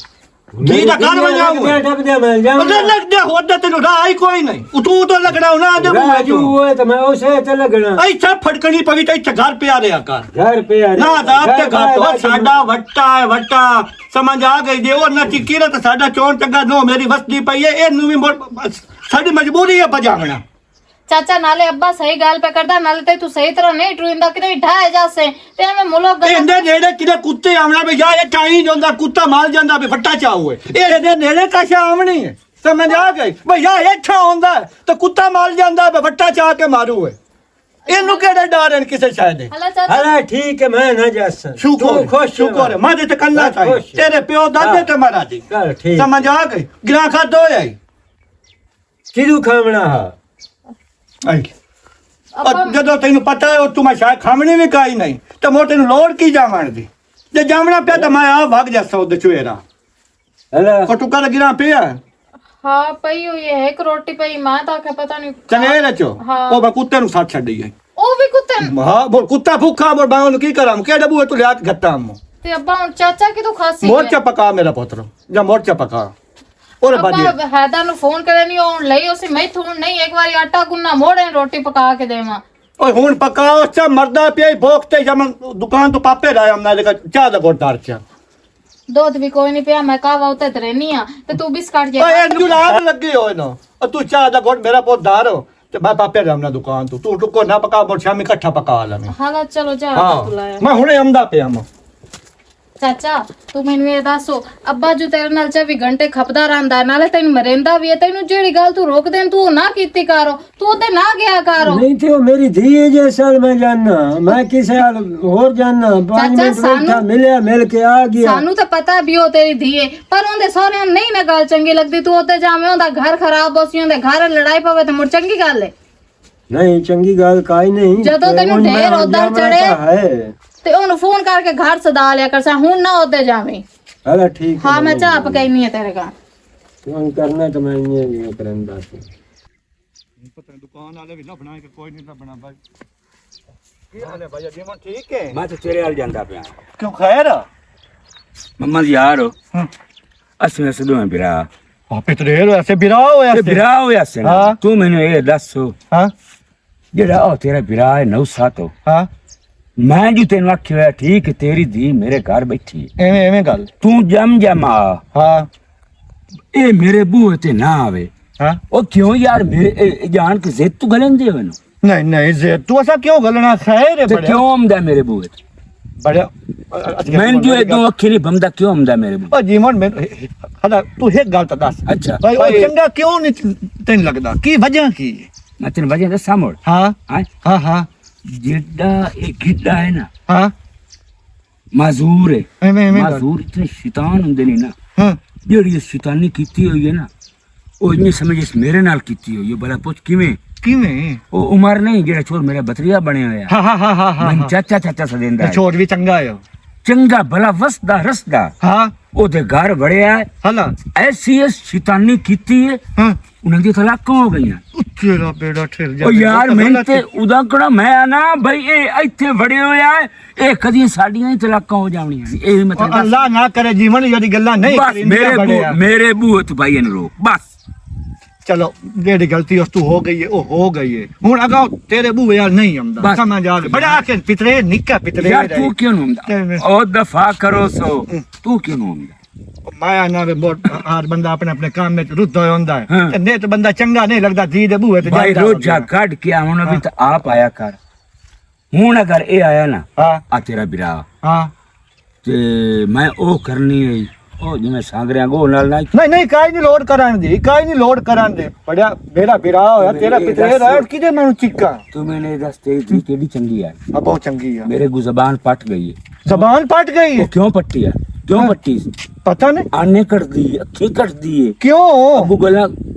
ਜੀ ਦਾ ਘਰ ਬਣਾਉਂਗਾ ਟੱਪਦੇ ਮੈਂ ਉਹਦੇ ਜਾਵਾਂ ਲੱਗਦੇ ਹੋਦਾ ਤੈਨੂੰ ਰਾਹ ਹੀ ਕੋਈ ਨਹੀਂ ਤੂੰ ਤਾਂ ਲੱਗਣਾ ਉਹਨਾਂ ਦੇ ਬੂਹੇ ਰਾਜੂ ਤੂੰ ਹੋਏ ਤੇ ਮੈਂ ਉਸੇ ਤੇ ਲੱਗਣਾ ਇੱਥੇ ਫੜਕਣੀ ਪਈ ਤੇ ਇੱਥੇ ਘਰ ਪਿਆ ਰਿਹਾ ਕਰ ਘਰ ਪੇ ਆ ਨਾ ਦਾ ਤੇ ਘਰ ਤੋਂ ਸਾਡਾ ਵੱਟਾ ਹੈ ਵੱਟਾ ਸਮਝ ਆ ਗਈ ਜੇ ਉਹ ਨਾ ਚਿੱਕੀ ਤਾਂ ਸਾਡਾ ਚੋਣ ਚੰਗਾ ਨੋ ਮੇਰੀ ਵਸਦੀ ਪਈ ਹੈ ਇਹਨੂੰ ਵੀ ਸਾਡੀ ਮਜਬੂਰੀ ਹੈ ਭਜਾਵਣਾ ਚਾਚਾ ਨਾਲੇ ਅੱਬਾ ਸਹੀ ਗੱਲ ਪੇ ਕਰਦਾ ਨਾਲੇ ਤੇ ਤੂੰ ਸਹੀ ਤਰ੍ਹਾਂ ਨਹੀਂ ਟਰੂਇੰਦਾ ਕਿ ਨਹੀਂ ਢਾਏ ਜਾਸੇ ਤੇ ਐਵੇਂ ਮੁਲਕ ਇਹਦੇ ਨੇੜੇ ਕਿਤੇ ਕੁੱਤੇ ਆਵਣਾ ਵੀ ਜਾ ਇਹ ਟਾਈ ਜਾਂਦਾ ਕੁੱਤਾ ਮਾਰ ਜਾਂਦਾ ਵੀ ਫੱਟਾ ਚਾਉਏ ਇਹਦੇ ਨੇੜੇ ਕਾਸ਼ਾ ਆਵਣੀ ਹੈ ਸਮਝ ਆ ਗਈ ਭਈਆ ਇੱਥਾ ਆਉਂਦਾ ਤੇ ਕੁੱਤਾ ਮਾਰ ਜਾਂਦਾ ਵੀ ਫੱਟਾ ਚਾ ਕੇ ਮਾਰੂ ਹੈ ਇਹਨੂੰ ਕਿਹੜੇ ਡਰ ਹਨ ਕਿਸੇ ਸ਼ਾਇਦ ਦੇ ਹਲਾ ਚਾਚਾ ਹਲਾ ਠੀਕ ਹੈ ਮੈਂ ਨਾ ਜਾਸ ਸ਼ੁਕਰ ਹੈ ਮਾਦੇ ਤੇ ਕੰਨਾ ਚਾਹੀਏ ਤੇਰੇ ਪਿਓ ਦਾਦੇ ਤੇ ਮਾਰਾ ਦੀ ਚੱਲ ਠੀਕ ਸਮਝ ਆ ਗਈ ਗਿਰਾ ਖਾ ਦੋ ਆਈ ਕਿਹਨੂੰ ਖਾਵਣਾ ਹਾ ਜਦੋਂ ਤੈਨੂੰ ਪਤਾ ਹੈ ਉਹ ਤੂੰ ਮੈਂ ਸ਼ਾਇਦ ਖਾਮਣੀ ਵੀ ਕਾਈ ਨਹੀਂ ਤੇ ਮੋਟੇ ਨੂੰ ਲੋੜ ਕੀ ਜਾਵਣ ਦੀ ਜੇ ਜਾਵਣਾ ਪਿਆ ਤਾਂ ਮੈਂ ਆ ਭੱਗ ਜਾਸਾ ਉਹਦੇ ਚੁਏਰਾ ਹਲਾ ਉਹ ਟੁਕਾ ਲਗਿਰਾ ਪਿਆ ਹਾਂ ਪਈ ਹੋਈ ਹੈ ਇੱਕ ਰੋਟੀ ਪਈ ਮਾਂ ਤਾਂ ਕਿ ਪਤਾ ਨਹੀਂ ਚਨੇਰੇ ਚੋ ਹਾਂ। ਉਹ ਮੈਂ ਕੁੱਤੇ ਨੂੰ ਸਾਥ ਛੱਡੀ ਗਈ ਉਹ ਵੀ ਕੁੱਤੇ ਹਾਂ ਬੋਲ ਕੁੱਤਾ ਭੁੱਖਾ ਬੋਲ ਬਾਹਰ ਨੂੰ ਕੀ ਕਰਾਂ ਕਿਹੜਾ ਬੂਏ ਤੂੰ ਲਿਆ ਕੇ ਘੱਟਾ ਮੋ ਤੇ ਅੱਬਾ ਹੁਣ ਚਾਚਾ ਕਿ ਤੂੰ ਖਾਸੀ ਮੋਰਚਾ ਪਕਾ ਮੇਰਾ ਪੁੱਤਰ ਜਾਂ ਮੋਰਚਾ ਪਕਾ ਉਹਰੇ ਬਾਜੀ ਅੱਬਾ ਹੈਦਾ ਨੂੰ ਫੋਨ ਕਰੇ ਨਹੀਂ ਆਉਣ ਲਈ ਉਸੇ ਮੈਂ ਥੂਣ ਨਹੀਂ ਇੱਕ ਵਾਰੀ ਆਟਾ ਗੁੰਨਾ ਮੋੜੇ ਰੋਟੀ ਪਕਾ ਕੇ ਦੇਵਾਂ ਓਏ ਹੁਣ ਪਕਾਓ ਚਾ ਮਰਦਾ ਪਿਆ ਹੀ ਭੋਖ ਤੇ ਜਮਨ ਦੁਕਾਨ ਤੋਂ ਪਾਪੇ ਲਾਇਆ ਮੈਂ ਦੇ ਚਾਹ ਦਾ ਗੋਟਾਰ ਚਾ ਦੁੱਧ ਵੀ ਕੋਈ ਨਹੀਂ ਪਿਆ ਮੈਂ ਕਾਵਾ ਉੱਤੇ ਤੇ ਰਹਿਨੀ ਆ ਤੇ ਤੂੰ ਬਿਸਕਟ ਜੇ ਓਏ ਇਹਨੂੰ ਲਾਗ ਲੱਗੀ ਹੋਏ ਨਾ ਤੂੰ ਚਾਹ ਦਾ ਗੋਟ ਮੇਰਾ ਪੁੱਤ ਦਾਰੋ ਤੇ ਮੈਂ ਪਾਪੇ ਲਾਉਣਾ ਦੁਕਾਨ ਤੋਂ ਤੂੰ ਟੁੱਕੋ ਨਾ ਪਕਾ ਮੋਰ ਸ਼ਾਮੀ ਇਕੱਠਾ ਪਕਾ ਲਾ ਮੈਂ ਹਾਲਾ ਚਲੋ ਜਾ ਤੂੰ ਲਾਇਆ ਮੈਂ ਹੁਣੇ ਆਉਂਦਾ ਪਿਆ ਮੈਂ ਚਾਚਾ ਤੂੰ ਮੈਨੂੰ ਇਹ ਦੱਸੋ ਅੱਬਾ ਜੋ ਤੇਰੇ ਨਾਲ 24 ਘੰਟੇ ਖਪਦਾ ਰਹਿੰਦਾ ਨਾਲੇ ਤੈਨੂੰ ਮਰਿੰਦਾ ਵੀ ਹੈ ਤੈਨੂੰ ਜਿਹੜੀ ਗੱਲ ਤੂੰ ਰੋਕ ਦੇਣ ਤੂੰ ਨਾ ਕੀਤੀ ਕਰੋ ਤੂੰ ਉਹਦੇ ਨਾ ਗਿਆ ਕਰੋ ਨਹੀਂ ਤੇ ਉਹ ਮੇਰੀ ਧੀ ਹੈ ਜੇ ਸਾਲ ਮੈਂ ਜਾਣਾ ਮੈਂ ਕਿਸੇ ਹਾਲ ਹੋਰ ਜਾਣਾ 5 ਚਾਚਾ, ਮਿੰਟ ਬੈਠਾ ਸਾਨੂੰ- ਮਿਲਿਆ ਮਿਲ ਕੇ ਆ ਗਿਆ ਸਾਨੂੰ ਤਾਂ ਪਤਾ ਵੀ ਉਹ ਤੇਰੀ ਧੀ ਹੈ ਪਰ ਉਹਦੇ ਸਹੁਰਿਆਂ ਨੂੰ ਨਹੀਂ ਨਾ ਗੱਲ ਚੰਗੀ ਲੱਗਦੀ ਤੂੰ ਉੱਤੇ ਜਾਵੇਂ ਉਹਦਾ ਘਰ ਖਰਾਬ ਹੋ ਸੀ ਉਹਦੇ ਘਰ ਲੜਾਈ ਪਵੇ ਤੇ ਮੁੜ ਚੰਗੀ ਗੱਲ ਹੈ ਨਹੀਂ ਚੰਗੀ ਗੱਲ ਕਾਈ ਨਹੀਂ ਜਦੋਂ ਤੈਨੂੰ ਹੁਣ ਮੈਂ ਢੇਰ ਉੱਧਰ ਜਾਵਣਾ ਚੜ੍ਹੇ। ਤਾਂ ਹੈ ਤੇ ਉਹਨੂੰ ਫੋਨ ਕਰਕੇ ਘਰ ਸਦਾ ਲਿਆ ਕਰ ਸਾ ਹੁਣ ਨਾ ਉਹਦੇ ਜਾਵੇਂ ਹਲਾ ਠੀਕ ਹਾਂ ਮੈਂ ਚਾਹ ਪਕਾਈਨੀ ਹੈ ਤੇਰੇ ਘਰ ਤੂੰ ਕਰਨਾ ਤਾਂ ਮੈਂ ਇਹ ਕਰਦਾ ਸੀ ਪਤਾ ਦੁਕਾਨ ਵਾਲੇ ਵੀ ਨਾ ਬਣਾ ਕੇ ਕੋਈ ਨਹੀਂ ਬਣਾ ਭਾਈ ਕੀ ਹਾਲ ਹੈ ਭਾਈ ਜੀਵਨ ਠੀਕ ਹੈ ਮੈਂ ਤਾਂ ਤੇਰੇ ਹਾਲ ਜਾਂਦਾ ਪਿਆ ਕਿਉਂ ਖੈਰ ਮੰਮਾ ਜੀ ਯਾਰ ਹਾਂ ਅਸੀਂ ਵੈਸੇ ਦੋਵੇਂ ਬਿਰਾ ਆਪੇ ਤੇ ਰੇਲ ਐਸੇ ਬਿਰਾ ਹੋਇਆ ਤੇ ਬਿਰਾ ਹੋਇਆ ਸੀ ਨਾ ਹਾਂ। ਤੂੰ ਮੈਨੂੰ ਇਹ ਦੱਸ ਹਾਂ ਜਿਹੜਾ ਉਹ ਤੇਰਾ ਬਿਰਾ ਹੈ ਨੌਸਾਤੋ ਹਾਂ ਮੈਂ ਜੀ ਤੈਨੂੰ ਆਖਿਆ ਹੋਇਆ ਠੀਕ ਤੇਰੀ ਧੀ ਮੇਰੇ ਘਰ ਬੈਠੀ ਹੈ ਐਵੇਂ ਐਵੇਂ ਗੱਲ ਤੂੰ ਜਮ ਆ ਹਾਂ ਇਹ ਮੇਰੇ ਬੂਹੇ ਤੇ ਨਾ ਆਵੇ ਹਾਂ ਉਹ ਕਿਉਂ ਯਾਰ ਮੇਰੇ ਇਹ ਜਾਣ ਕੇ ਜ਼ਿੱਦ ਤੂੰ ਗਲੰਦੇ ਹੋ ਇਹਨੂੰ ਨਹੀਂ ਨਹੀਂ ਜੇ ਤੂੰ ਐਸਾ ਕਿਉਂ ਗਲਣਾ ਖੈਰ ਹੈ ਤੇ ਬੜਿਆ ਕਿਉਂ ਆਉਂਦਾ ਮੇਰੇ ਬੂਹੇ ਤੇ ਬੜਿਆ ਮੈਂ ਜੋ ਇਦੋਂ ਅੱਖੀ ਨਹੀਂ ਬੰਦਾ ਕਿਉਂ ਆਉਂਦਾ ਮੇਰੇ ਬੂਹੇ ਉਹ ਜੀਵਨ ਮੈਂ ਹਲਾ ਤੂੰ ਇੱਕ ਗੱਲ ਤਾਂ ਦੱਸ ਅੱਛਾ ਭਾਈ ਉਹ ਚੰਗਾ ਕਿਉਂ ਨਹੀਂ ਤੈਨੂੰ ਲੱਗਦਾ ਕੀ ਵਜ੍ਹਾ ਕੀ ਹੈ? ਮੈਂ ਤੈਨੂੰ ਵਜ੍ਹਾ ਦੱਸਾਂ ਮੋੜ ਹਾਂ ਹਾਂ ਹਾਂ ਹਾਂ ਜਿਹੜਾ ਇਹ ਗਿੱਡਾ ਹੈ ਨਾ ਹਾਂ ਮਾਜ਼ੂਰ ਹੈ ਐਵੇਂ ਐਵੇਂ ਗੱਲ ਮਾਜ਼ੂਰ ਇਤਨੇ ਸ਼ੈਤਾਨ ਹੁੰਦੇ ਨੇ ਨਾ ਹਾਂ ਜਿਹੜੀ ਇਹ ਸ਼ੈਤਾਨੀ ਕੀਤੀ ਹੋਈ ਹੈ ਨਾ ਉਹ ਇੰਨੀ ਸਮਝ ਇਸ ਮੇਰੇ ਨਾਲ ਕੀਤੀ ਹੋਈ ਹੈ ਭਲਾ ਪੁੱਛ ਕਿਵੇਂ ਕਿਵੇਂ ਉਹ ਉਮਰ ਨਹੀਂ ਜਿਹੜਾ ਛੋਰ ਮੇਰਾ ਬਤਰੀਆ ਬਣਿਆ ਹੋਇਆ ਹਾਂ ਹਾਂ ਹਾਂ ਹਾਂ ਮੈਂ ਹਾਂ ਚਾਚਾ ਚਾਚਾ ਸਦਿੰਦਾ ਹੈ। ਛੋੜ ਵੀ ਚੰਗਾ ਹੈ ਚੰਗਾ ਭਲਾ ਵਸਦਾ ਰਸਦਾ ਹਾਂ ਉਹਦੇ ਘਰ ਵੜਿਆ ਹੈ। ਹਲਾ ਐਸੀ ਇਹ ਸ਼ੈਤਾਨੀ ਕੀਤੀ ਹੈ ਹਾਂ ਉਹਨਾਂ ਦੀ ਤਲਾਕਾਂ ਹੋ ਗਈਆਂ ਤੇਰਾ ਬੇੜਾ ਠਹਿਰ ਜਾ ਉਹ ਯਾਰ ਮੈਨੂੰ ਤੇ ਉਹਦਾ ਕਿਹੜਾ ਮੈਂ ਆ ਨਾ ਬਈ ਇਹ ਇੱਥੇ ਵੜੇ ਹੋਇਆ ਹੈ, ਇਹ ਕਦੀ ਸਾਡੀਆਂ ਹੀ ਤਲਾਕਾਂ ਹੋ ਜਾਣੀਆਂ ਨੇ ਇਹ ਮਤਲਬ ਅੱਲਾ ਨਾ ਕਰੇ ਜੀਵਨ ਜਿਹੜੀ ਗੱਲਾਂ ਨਹੀਂ ਬਸ ਕਰੀਂਦੀਆਂ ਬੜਿਆ ਮੇਰੇ ਬੂਹੇ ਤੋਂ ਭਾਈ ਇਹਨੂੰ ਰੋਕ ਬਸ ਚਲੋ ਜਿਹੜੀ ਗਲਤੀ ਉਸ ਤੋਂ ਹੋ ਗਈ ਹੈ ਉਹ ਹੋ ਗਈ ਹੈ ਹੁਣ ਅਗਾ ਤੇਰੇ ਬੂਹੇ ਯਾਰ ਨਹੀਂ ਆਉਂਦਾ ਬਸ। ਸਮਝ ਆ ਗਿਆ ਬੜਾ ਕੇ ਪਿਤਰੇ ਨਿੱਕਾ ਪਿਤਰੇ ਯਾਰ ਤੂੰ ਕਿਉਂ ਨਹੀਂ ਹੁੰਦਾ ਉਹ ਦਫਾ ਕਰੋ ਸੋ ਤੂੰ ਕਿਉਂ ਨਹੀਂ ਹੁੰਦਾ ਮਾਇਆ ਨਾ ਵੇ ਬਹੁਤ ਹਰ ਬੰਦਾ ਆਪਣੇ ਆਪਣੇ ਕੰਮ ਵਿੱਚ ਰੁੱਝਾ ਹੋਇਆ ਹੁੰਦਾ ਹੈ ਹਾਂ। ਤੇ ਨਹੀਂ ਤੇ ਬੰਦਾ ਚੰਗਾ ਨਹੀਂ ਲੱਗਦਾ ਜੀ ਦੇ ਬੂਹੇ ਤੇ ਭਾਈ ਜਾਂਦਾ ਰੋਜ਼ਾ ਕੱਢ ਕੇ ਆਉਣਾ ਵੀ ਤਾਂ ਆਪ ਆਇਆ ਕਰ ਹੁਣ ਅਗਰ ਇਹ ਆਇਆ ਨਾ ਹਾਂ ਆ ਤੇਰਾ ਵੀਰਾ ਹਾਂ ਤੇ ਮੈਂ ਉਹ ਕਰਨੀ ਹੈ ਉਹ ਜਿਵੇਂ ਸਾਂਗਰਿਆਂ ਗੋ ਨਾਲ ਨਾ ਨਹੀਂ ਕਾਈ ਨਹੀਂ ਲੋਡ ਕਰਨ ਦੀ ਪੜਿਆ ਮੇਰਾ ਵਿਰਾ ਹੋਇਆ ਤੇਰਾ ਪਿਤਰੇ ਦਾ ਕਿਤੇ ਮੈਨੂੰ ਚਿੱਕਾ ਤੂੰ ਮੈਨੇ ਦੱਸ ਤੇਰੀ ਕਿਹੜੀ ਚੰਗੀ ਹੈ ਆ ਬਹੁਤ ਚੰਗੀ ਆ मेरे को जबान पट गई है ਜ਼ਬਾਨ ਪਟ ਗਈ वो ਹੈ क्यों पट्टी है क्यों पट्टी ਪਤਾ ਨਹੀਂ आने कर दी अखी कर दी है ਕਿਉਂ अबू गला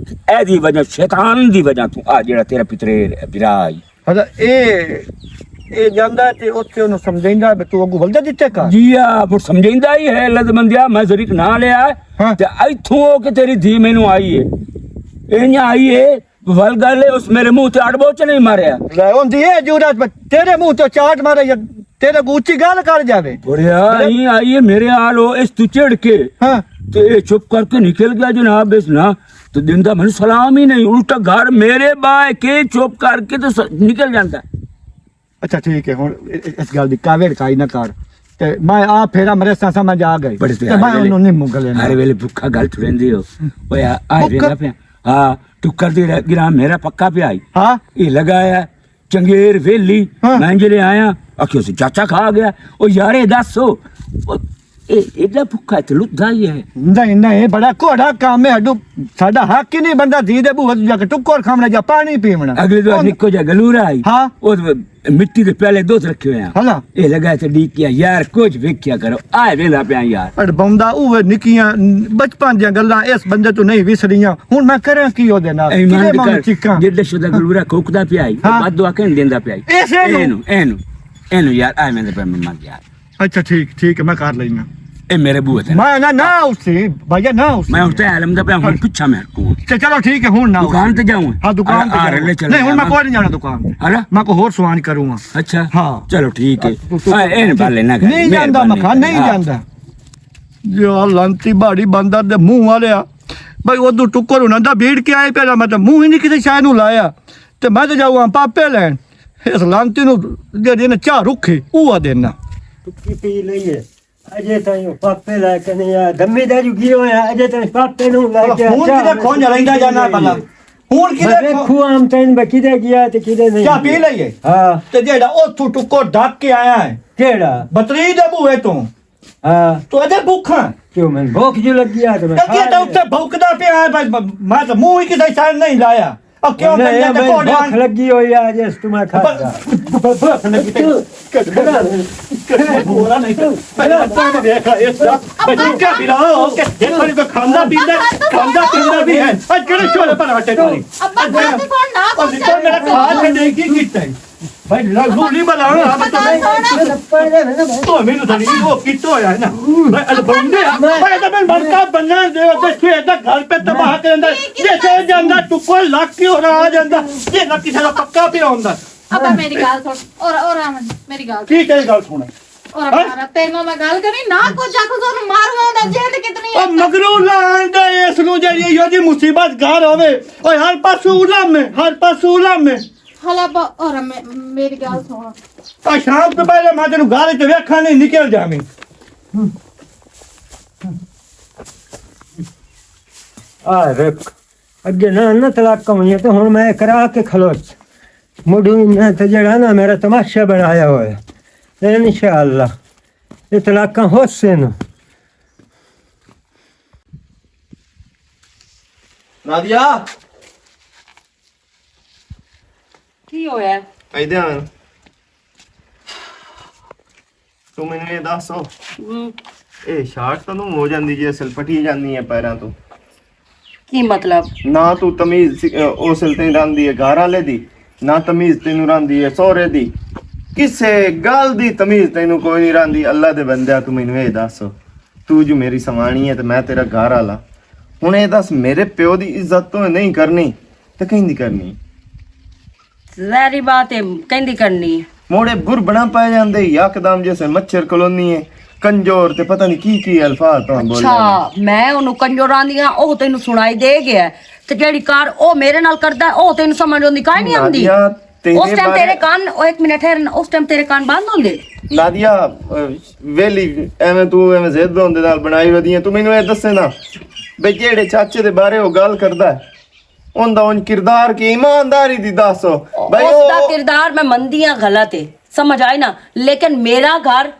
ए दी वजह शैतान दी वजह तू आ जेड़ा तेरा पितरे विरा आई ਹਦਾ ਇਹ ਜਾਂਦਾ ਤੇ ਉੱਥੇ ਉਹਨੂੰ ਸਮਝਾਉਂਦਾ ਵੀ ਤੂੰ ਅੱਗੂ ਹਲਦਾ ਦਿੱਤੇ ਕਰ जी आ वो समझेंदा ही है लद बंदिया मैं जरीक ना लिया हाँ। ते इथों के तेरी धी मेनू आई है इन्या आई है वल गल उस मेरे मुंह ते अड़बोच नहीं मारया ਲੈ ਹੁੰਦੀ ਹੈ ਜੂਰਾ ਤੇਰੇ ਮੂੰਹ ਤੋਂ ਚਾਟ ਮਾਰੇ ਜਾਂ ਤੇਰੇ ਉੱਚੀ ਗੱਲ ਕਰ ਜਾਵੇ बोलिया ही आई है मेरे हाल हो इस तू चिढ़ के ਹਾਂ तो ये चुप करके निकल गया जनाब बेस ना तो दिंदा मैंने सलाम ही नहीं उल्टा घर मेरे बाय के चुप करके तो निकल जाता है ਅੱਛਾ ਠੀਕ ਹੈ ਹੁਣ ਇਸ ਗੱਲ ਦੀ ਕਾਵੇੜ ਕਾਈ ਨਾ ਕਰ ਤੇ ਮੈਂ ਆ ਫੇਰਾ ਮਰੇ ਸਾਂ ਮੈਂ ਜਾ ਗਈ बड़े ਤੇ ਮੈਂ ਉਹਨੂੰ ਨਹੀਂ ਮੁੰਗ ਲੈਣਾ हर वेले भूखा गल तुरेंदी हो ओए आ भुक्खा? वेला पे हां तू कर दे गिरा मेरा पक्का पे आई ਹਾਂ ये लगाया चंगेर वेली हाँ। मैं जले आया आखियो से चाचा खा गया ओ यारे दसो ए एडा भूखा ते लुद्दा ही है ਨਹੀਂ ਬੜਾ ਘੋੜਾ ਕੰਮ ਹੈ ਹੱਡੂ ਸਾਡਾ ਹੱਕ ਹੀ ਨਹੀਂ ਬੰਦਾ ਧੀ ਦੇ ਬੂਹੇ ਜਾ ਕੇ ਟੁੱਕਰ ਖਾਣਾ ਜਾਂ ਪਾਣੀ ਪੀਵਣਾ अगले दिन निको जा गलूरा आई हाँ। ओ मिट्टी के प्याले दो रखे हुए हैं ਹਲਾ ये लगाए थे डी किया यार कुछ वेख्या करो आए वेला पे यार ਅੜਬਾਉਂਦਾ ਉਹ ਨਿੱਕੀਆਂ ਬਚਪਨ ਦੀਆਂ ਗੱਲਾਂ ਇਸ ਬੰਦੇ ਤੋਂ ਨਹੀਂ ਵਿਸਰੀਆਂ ਹੁਣ ਮੈਂ ਕਰਾਂ ਕੀ ਉਹਦੇ ਨਾਲ ਕਿਹਦੇ ईमान ਮਨ कर ਚਿੱਕਾਂ जेडे शुदा गलूरा कोकदा पे आई हाँ। बाद दुआ कहन देंदा पे आई इसे नु? एनु एनु यार आए मैं पे मर गया ਅੱਛਾ ਠੀਕ ਹੈ ਮੈਂ ਕਰ ਲੈਣਾ ए मेरे बुआ थे ਮੈਂ ਨਾ ਉਸੇ ਭਈਆ ਨਾ ਉਸੇ मैं उठते आलम दा पे हूं पीछा मैं को ਤੇ ਚਲੋ ਠੀਕ ਹੈ ਹੁਣ ਨਾ दुकान ते जाऊं ਹਾਂ ਦੁਕਾਨ ਤੇ ले चल ਨਹੀਂ ਹੁਣ ਮੈਂ ਕੋਈ ਨਹੀਂ ਜਾਣਾ ਦੁਕਾਨ ਤੇ अरे ਮੈਂ ਕੋ ਹੋਰ ਸਵਾਨ ਕਰੂੰਗਾ अच्छा हाँ। चलो ठीक है हां एन बाले ना कर ਨਹੀਂ ਜਾਂਦਾ ਮਖਾ ਨਹੀਂ ਜਾਂਦਾ ਜੋ ਲੰਤੀ ਬਾੜੀ ਬੰਦਰ ਦੇ ਮੂੰਹ ਵਾਲਿਆ ਬਈ ਉਦੋਂ ਟੁੱਕਰ ਉਹਨਾਂ ਦਾ ਭੀੜ ਕੇ ਆਏ ਪਹਿਲਾਂ ਮੈਂ ਤਾਂ ਮੂੰਹ ਹੀ ਨਹੀਂ ਕਿਤੇ ਸ਼ਾਇਦ ਨੂੰ ਲਾਇਆ ਤੇ ਮੈਂ ਤਾਂ ਜਾਊਂ ਪਾਪੇ ਲੈਣ ਇਸ ਲੰਤੀ ਨੂੰ ਜਿਹੜੇ ਨੇ ਚਾਹ ਰੁੱਖੇ ਉਹ ਦੇਣਾ ਕੀ ਪੀ ਲਈਏ ਅਜੇ ਤਾਈਂ ਪਾਪੇ ਲੈ ਕੇ ਨਹੀਂ ਆ ਦਮੀਦਾਰੀ ਕੀ ਹੋਇਆ ਅਜੇ ਤਾਈਂ ਪਾਪੇ ਨੂੰ ਲੈ ਕੇ ਹੁਣ ਕਿਤੇ ਖੋਂਜ ਲੈਂਦਾ ਜਾਣਾ ਬੱਲਾ ਹੁਣ ਕਿਤੇ ਵੇਖੂ ਆਮ ਤੈਨ ਬਕਿਦੇ ਗਿਆ ਤੇ ਕਿਦੇ ਨਹੀਂ ਚਾਹ ਪੀ ਲਈਏ ਹਾਂ ਤੇ ਜਿਹੜਾ ਉੱਥੋਂ ਟੁੱਕਰ ਢੱਕ ਕੇ ਆਇਆ ਹੈ ਕਿਹੜਾ ਬਤਰੀ ਦੇ ਬੂਹੇ ਤੋਂ ਹਾਂ ਤੂੰ ਅਜੇ ਭੁੱਖਾ ਕਿਉਂ ਮੈਂ ਭੁੱਖ ਜੋ ਲੱਗੀ ਆ ਤੇ ਮੈਂ ਅੱਗੇ ਤਾਂ ਉੱਤੇ ਭੁੱਖਦਾ ਪਿਆ ਹੈ ਬਸ ਮੈਂ ਤਾਂ ਮੂੰਹ ਹੀ ਕਿਸੇ ਸ਼ਾਇਦ ਨਹੀਂ ਲਾਇਆ ਉਹ ਕਿਉਂ ਨਹੀਂ ਬੰਦਾ ਤੇ ਭੁੱਖ ਕੋੜਾਂ ਲੱਗੀ ਹੋਈ ਆ ਜਿਸ ਤੂੰ ਮੈਂ ਖਾਦਾ ਭੁੱਖ ਲੱਗੀ ਤੇ ਬੋਲਾ ਨਹੀਂ ਪਹਿਲਾਂ ਤਾਂ ਦੇਖ ਇਸ ਦਾ ਬੱਚਾ ਬਿਰਾ ਕੇ ਦੇਖੋ ਇਹ ਖਾਂਦਾ ਪੀਂਦਾ ਵੀ ਹੈ ਅੱਜ ਕਿਹੜੇ ਛੋਲੇ ਪਰਾਠੇ ਖਾਣੀ ਅੱਬਾ ਗਾਦੀ ਕੋਣ ਨਾ ਉਹ ਨਿਕਲ ਮੇਰਾ ਖਾ ਛੱਡੇ ਕੀ ਕੀਤਾ ਭਾਈ ਲੂਲੀ ਬਲਾਣਾ ਆ ਤੋ ਮੈਨੂੰ ਤਾਂ ਨਹੀਂ ਉਹ ਕਿਤੋਂ ਆਇਆ ਨਾ ਭਾਈ ਅਲਬੰਦੇ ਭਾਈ ਤਾਂ ਮੈਂ ਮਰਕਾ ਬੰਨਣ ਦੇ ਉੱਤੇ ਸਵੇਰ ਦਾ ਘਰ ਪੇ ਤਬਾਹ ਕਰਦਾ ਜੇ ਜਾਂਦਾ ਟੁੱਕੋ ਲੱਕ ਕੇ ਹੋਰ ਆ ਜਾਂਦਾ ਇਹ ਨਾ ਕਿਸੇ ਦਾ ਪੱਕਾ ਪਿਆ ਹੁੰਦਾ ਅੱਬਾ ਮੇਰੀ ਗੱਲ ਸੁਣ ਔਰ ਆਮਨ ਮੇਰੀ ਗੱਲ ਕੀ ਤੇਰੀ ਗੱਲ ਸੁਣ ਔਰ ਮਾਰਾ ਤੈਨੂੰ ਮੈਂ ਗੱਲ ਕਰੀ ਨਾ ਕੁਝ ਆਖੋ ਤੁਹਾਨੂੰ ਮਾਰਵਾਉਂਦਾ ਜਿੰਦ ਕਿਤਨੀ ਉਹ ਮਗਰੂ ਲਾਂਦਾ ਇਸ ਨੂੰ ਜਿਹੜੀ ਇਹਦੀ ਮੁਸੀਬਤ ਘਰ ਹੋਵੇ ਓਏ ਹਰ ਪਾਸੋਂ ਉਲਾਮੇ ਹਲਾ ਬਾ ਔਰ ਮੇਰੀ ਗੱਲ ਸੁਣ ਆ ਸ਼ਾਮ ਤੋਂ ਪਹਿਲੇ ਮੈਂ ਤੈਨੂੰ ਘਰ ਚ ਵੇਖਾਂ ਨਹੀਂ ਨਿਕਲ ਜਾਵੇਂ ਆ ਵੇਖ ਅੱਗੇ ਨਾ ਤਲਾਕ ਹੋਈਆਂ ਤੇ ਹੁਣ ਮੈਂ ਕਰਾ ਕੇ ਖਲੋਚ ਮੁੱਢੂ ਨੇ ਤੇ ਜਿਹੜਾ ਨਾ ਮੇਰਾ ਤਮਾਸ਼ਾ ਬਣਾਇਆ ਹੋਇਆ ਇਨਸ਼ਾਅੱਲਾ ਇਹ ਤਲਾਕਾਂ ਹੋਸਨ ਨਾਦੀਆ ਕੀ ਹੋਇਆ ਆਇਦੇ ਆਂ ਤੂੰ ਮੈਨੂੰ ਇਹ ਦੱਸ ਇਹ ਸ਼ਾਰਟ ਤਾਂ ਨੂੰ ਹੋ ਜਾਂਦੀ ਜੇ ਅਸਲ ਪਟੀ ਜਾਂਦੀ ਹੈ ਪੈਰਾਂ ਤੋਂ ਕੀ ਮਤਲਬ ਨਾ ਤੂੰ ਤਮੀਜ਼ ਉਹ ਸਿਲ ਤੇ ਰਹਿੰਦੀ ਹੈ ਘਰ ਵਾਲੇ ਦੀ ਨਾ ਤਮੀਜ਼ ਤੈਨੂੰ ਰਹਿੰਦੀ ਹੈ ਸਹੁਰੇ ਦੀ ਕਿਸੇ ਗੱਲ ਦੀ ਤਮੀਜ਼ ਤੈਨੂੰ ਕੋਈ ਨਹੀਂ ਰਹਿੰਦੀ ਅੱਲਾ ਦੇ ਬੰਦਿਆ ਤੂੰ ਮੈਨੂੰ ਇਹ ਦੱਸ ਤੂੰ ਜੋ ਮੇਰੀ ਸਮਾਣੀ ਹੈ ਤੇ ਮੈਂ ਤੇਰਾ ਘਰ ਵਾਲਾ ਹੁਣ ਇਹ ਦੱਸ ਮੇਰੇ ਪਿਓ ਦੀ ਇੱਜ਼ਤ ਤੋਂ ਨਹੀਂ ਕਰਨੀ ਤੇ ਕਹਿੰਦੀ ਕਰਨੀ ਜ਼ਾਰੀ ਬਾਤ ਹੈ ਕਹਿੰਦੀ ਕਰਨੀ ਮੋੜੇ ਬੁਰ ਬਣਾ ਪੈ ਜਾਂਦੇ ਯਕਦਮ ਜੈਸੇ ਮੱਛਰ ਕਲੋਨੀ ਹੈ ਕੰਜੋਰ ਤੇ ਪਤਾ ਨਹੀਂ ਕੀ ਅਲਫਾਜ਼ ਤੋਂ ਬੋਲੇ ਅੱਛਾ ਮੈਂ ਉਹਨੂੰ ਕੰਜੋਰਾਂ ਦੀਆਂ ਉਹ ਤੈਨੂੰ ਸੁਣਾਈ ਦੇ ਗਿਆ ਤੇ ਜਿਹੜੀ ਕਾਰ ਉਹ ਮੇਰੇ ਨਾਲ ਕਰਦਾ ਉਹ ਤੈਨੂੰ ਸਮਝ ਆਉਂਦੀ ਕਾਹ ਨਹੀਂ ਆਉਂਦੀ ਉਸ ਟਾਈਮ ਤੇਰੇ ਕੰਨ ਉਹ ਇੱਕ ਮਿੰਟ ਠਹਿਰ ਉਸ ਟਾਈਮ ਤੇਰੇ ਕੰਨ ਬੰਦ ਹੁੰਦੇ ਨਾਦੀਆ ਵੇਲੀ ਐਵੇਂ ਤੂੰ ਐਵੇਂ ਜ਼ਿੱਦ ਹੁੰਦੇ ਨਾਲ ਬਣਾਈ ਵਧੀਆਂ ਤੂੰ ਮੈਨੂੰ ਇਹ ਦੱਸੇ ਨਾ ਬਈ ਜਿਹੜੇ ਚਾਚੇ ਦੇ ਬਾਰੇ ਉਹ ਗੱਲ ਕਰਦਾ ਹੈ ਉਹਦਾ ਕਿਰਦਾਰ ਕੀ ਇਮਾਨਦਾਰੀ ਦੀ ਦੱਸੋ ਬਈ ਉਸ ਦਾ ਉਹ ਕਿਰਦਾਰ ਮੈਂ ਮੰਨਦੀ ਆ ਗਲਤ ਹੈ समझ आई ना लेकिन मेरा घर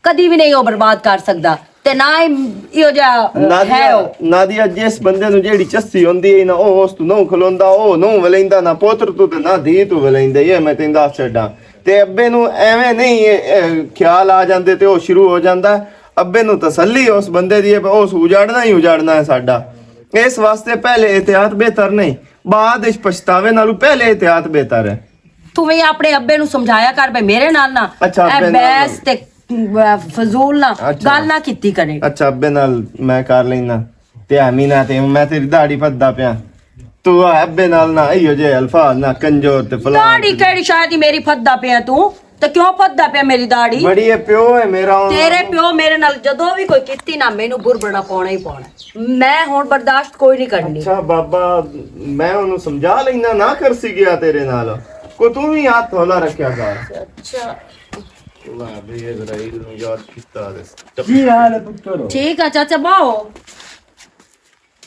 कदी भी नहीं वो बर्बाद कर सकता ते ना ही इहो जिहा है वो। ਨਾਦੀਆ ਜਿਸ ਬੰਦੇ ਨੂੰ ਜਿਹੜੀ ਚੱਸੀ ਹੁੰਦੀ ਹੈ ਨਾ ਉਹ ਉਸ ਤੋਂ ਨੂੰ ਖਲੋਂਦਾ ਉਹ ਨੂੰ ਵਲੈਂਦਾ ਨਾ ਪੁੱਤਰ ਤੂੰ ਤੇ ਨਾ ਧੀ ਤੂੰ ਵਲੈਂਦਾ ਇਹ ਮੈਂ ਤੈਨੂੰ ਦੱਸ ਛੱਡਾਂ ਤੇ ਅੱਬੇ ਨੂੰ ਐਵੇਂ ਨਹੀਂ ਖਿਆਲ ਆ ਜਾਂਦੇ ਤੇ ਉਹ ਸ਼ੁਰੂ ਹੋ ਜਾਂਦਾ ਅੱਬੇ ਨੂੰ ਤਸੱਲੀ ਉਸ ਬੰਦੇ ਦੀ ਉਸ ਉਜਾੜਨਾ ਹੀ ਉਜਾੜਨਾ ਹੈ ਸਾਡਾ ਇਸ ਵਾਸਤੇ ਪਹਿਲੇ ਇhtiyat ਬਿਹਤਰ ਨਹੀਂ ਬਾਅਦ ਵਿੱਚ ਪਛਤਾਵੇ ਨਾਲੋਂ ਪਹਿਲੇ ਇhtiyat ਬਿਹਤਰ ਹੈ ਤੂੰ ਵੀ ਆਪਣੇ ਅੱਬੇ ਨੂੰ ਸਮਝਾਇਆ ਕਰ ਬਈ ਮੇਰੇ ਨਾਲ ਨਾ ਅੱਛਾ, ਅੱਬੇ ਇਹ ਨਾਲ ਬੈਸ ਤੇ ਫਜ਼ੂਲ ਨਾ ਅੱਛਾ। ਗੱਲ ਨਾ ਕੀਤੀ ਕਰੇ ਅੱਛਾ ਅੱਬੇ ਨਾਲ ਮੈਂ ਕਰ ਲੈਣਾ ਤੇ ਆਮੀਨਾ ਤੇ ਮੈਂ ਤੇਰੀ ਦਾੜੀ ਫੱਦਾ ਪਿਆ ਤੂੰ ਅੱਬੇ ਨਾਲ ਨਾ ਇਹੋ ਜਿਹੇ ਅਲਫਾਜ਼ ਨਾ ਕੰਜੋਰ ਤੇ ਫਲਾਣ ਦਾੜੀ ਕਿਹੜੀ ਸ਼ਾਇਦ ਹੀ ਮੇਰੀ ਫੱਦਾ ਪਿਆ ਤੂੰ ਤੇ ਕਿਉਂ ਫੱਦਾ ਪਿਆ ਮੇਰੀ ਦਾੜੀ ਬੜੀ ਇਹ ਪਿਓ ਹੈ ਮੇਰਾ ਹੁਣ। ਤੇਰੇ ਪਿਓ ਮੇਰੇ ਨਾਲ ਜਦੋਂ ਵੀ ਕੋਈ ਕੀਤੀ ਨਾ ਮੈਨੂੰ ਬੁਰਬੜਾ ਪਾਉਣਾ ਹੀ ਪਾਉਣਾ ਮੈਂ ਹੁਣ ਬਰਦਾਸ਼ਤ ਕੋਈ ਨਹੀਂ ਕਰਨੀ ਅੱਛਾ ਬਾਬਾ ਮੈਂ ਉਹਨੂੰ ਸਮਝਾ ਲੈਣਾ ਨਾ ਕਰ ਸੀ ਗਿਆ ਤੇਰੇ ਨਾਲ ਕੋ ਤੂੰ ਵੀ ਹੱਥ ਹੌਲਾ ਰੱਖਿਆ ਕਰ ਅੱਛਾ ਵਾਹ ਬਈ ਇਜ਼ਰਾਈਲ ਨੂੰ ਯਾਦ ਕੀਤਾ ਦੇ ਕੀ ਹਾਲ ਹੈ ਪੁੱਤਰ ਠੀਕ ਆ ਚਾਚਾ ਬਾਓ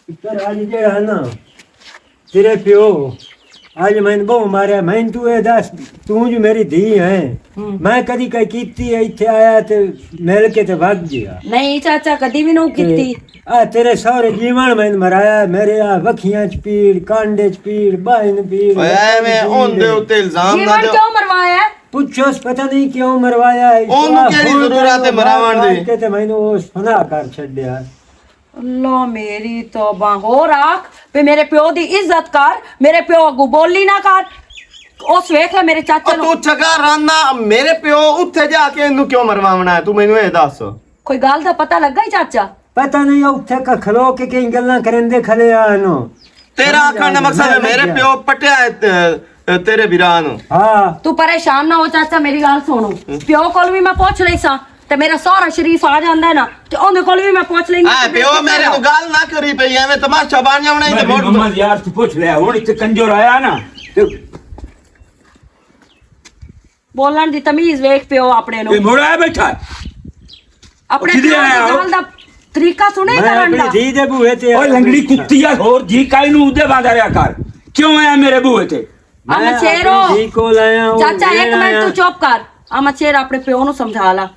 ਪੁੱਤਰ ਅੱਜ ਜਿਹੜਾ ਨਾ ਤੇਰੇ ਪਿਓ ਅੱਜ ਮੈਨੂੰ ਬਹੁਤ ਮਾਰਿਆ ਮੈਨੂੰ ਤੂੰ ਇਹ ਦੱਸ ਤੂੰ ਜੋ ਮੇਰੀ ਧੀ ਹੈ ਮੈਂ ਕਦੀ ਕਈ ਕੀਤੀ ਹੈ ਇੱਥੇ ਆਇਆ ਤੇ ਮਿਲ ਕੇ ਤੇ ਭੱਜ ਗਿਆ ਨਹੀਂ ਚਾਚਾ ਕਦੀ ਵੀ ਨਹੀਂ ਕੀਤੀ ਆ ਤੇਰੇ ਸਹੁਰੇ ਜੀਵਨ ਮੈਨੂੰ ਮਰਾਇਆ ਮੇਰੇ ਆ ਵਖੀਆਂ ਚ ਪੀੜ ਕਾਂਡੇ ਚ ਪੀੜ ਬਾਹਾਂ ਚ ਪੀੜ ਐਵੇਂ ਉਹਦੇ ਉੱਤੇ ਇਲਜ਼ਾਮ ਨਾ ਜੀਵਨ ਦਿਓ ਕਿਉਂ ਮਰਵਾਇਆ ਪੁੱਛੋ ਪਤਾ ਨਹੀਂ ਕਿਉਂ ਮਰਵਾਇਆ ਉਹਨੂੰ ਕਿਹੜੀ ਜ਼ਰੂਰਤ ਹੈ ਮਰਾਵਣ ਦੀ? ਤੇ ਮੈਨੂੰ ਉਹ ਸੁਨਾ ਕਰ ਛੱਡਿਆ ਅੱਲਾ ਮੇਰੀ ਤੌਬਾ ਹੋ ਰੱਖ ਵੀ ਮੇਰੇ ਪਿਓ ਦੀ ਇੱਜ਼ਤ ਕਰ ਮੇਰੇ ਪਿਓ ਅੱਗੂ ਬੋਲੀ ਨਾ ਕਰ ਉਸ ਵੇਖ ਲੈ ਮੇਰੇ ਚਾਚੇ ਨੂੰ ਤੂੰ ਚਗਾ ਰਾਨਾ ਮੇਰੇ ਪਿਓ ਉੱਥੇ ਜਾ ਕੇ ਇਹਨੂੰ ਕਿਉਂ ਮਰਵਾਉਣਾ ਹੈ ਤੂੰ ਮੈਨੂੰ ਇਹ ਦੱਸ ਕੋਈ ਗੱਲ ਦਾ ਪਤਾ ਲੱਗਾ ਹੀ ਚਾਚਾ ਪਤਾ ਨਹੀਂ ਉੱਥੇ ਖਲੋ ਕੇ ਕਈ ਗੱਲਾਂ ਕਰਨਦੇ ਖਲੇ ਆ ਨੂੰ ਤੇਰਾ ਆਖਣ ਦਾ ਮਕਸਦ ਹੈ ਮੇਰੇ ਪਿਓ ਪਟਿਆ ਹੈ ਤੇਰੇ ਵੀਰਾਂ ਨੂੰ ਹਾਂ ਤੂੰ ਪਰੇਸ਼ਾਨ ਨਾ ਹੋ ਚਾਚਾ ਮੇਰੀ ਗੱਲ ਸੁਣੋ ਪਿਓ ਕੋਲ ਵੀ ਮੈਂ ਪੁੱਛ ਲਈ ਸਾਂ ਤੇ ਮੇਰਾ ਸਹੁਰਾ ਸ਼ਰੀਫ ਆ ਜਾਂਦਾ ਨਾ ਤੇ ਉਹਦੇ ਕੋਲ ਵੀ ਮੈਂ ਪੁੱਛ ਲੈਂਦੀ ਆ ਪਿਓ ਮੇਰੇ ਨੂੰ ਗੱਲ ਨਾ ਕਰੀ ਪਈ ਐਵੇਂ ਤਮਾਸ਼ਾ ਬਣ ਜਾਣਾ ਹੀ ਤੇ ਮੋੜ ਮੁਹੰਮਦ ਯਾਰ ਤੂੰ ਪੁੱਛ ਲਿਆ ਹੁਣ ਇੱਥੇ ਕੰਜਰ ਆਇਆ ਨਾ ਤੇ ਬੋਲਣ ਦੀ ਤਮੀਜ਼ ਵੇਖ ਪਿਓ ਆਪਣੇ ਨੂੰ ਇਹ ਮੁੜ ਆਇਆ ਬੈਠਾ ਆਪਣੇ ਕਿਹਦੇ ਪਿਓ ਦੀ ਆਇਆ ਉਹ? ਗੱਲ ਦਾ ਤਰੀਕਾ ਸੁਣੇ ਮੈਂ ਕਰਨ ਆਪਣੀ ਦਾ ਧੀ ਦੇ ਬੂਹੇ ਤੇ ਓਏ ਲੰਗੜੀ ਕੁੱਤੀ ਆ ਹੋਰ ਜੀ ਕਾਈ ਨੂੰ ਉਹਦੇ ਵਾਂਦਾ ਰਿਆ ਕਰ ਕਿਉਂ ਆਇਆ ਮੇਰੇ ਬੂਹੇ ਤੇ ਅਮਾ ਚੇਰੋ ਜੀ ਕੋਲ ਆਇਆ ਉਹ ਚਾਚਾ ਇੱਕ ਲੈਣ ਮਿੰਟ ਆਇਆ। ਤੂੰ ਚੁੱਪ ਕਰ ਅਮਾ ਚੇਰ ਆਪਣੇ ਪਿਓ ਨੂੰ ਸਮਝਾ ਲਾ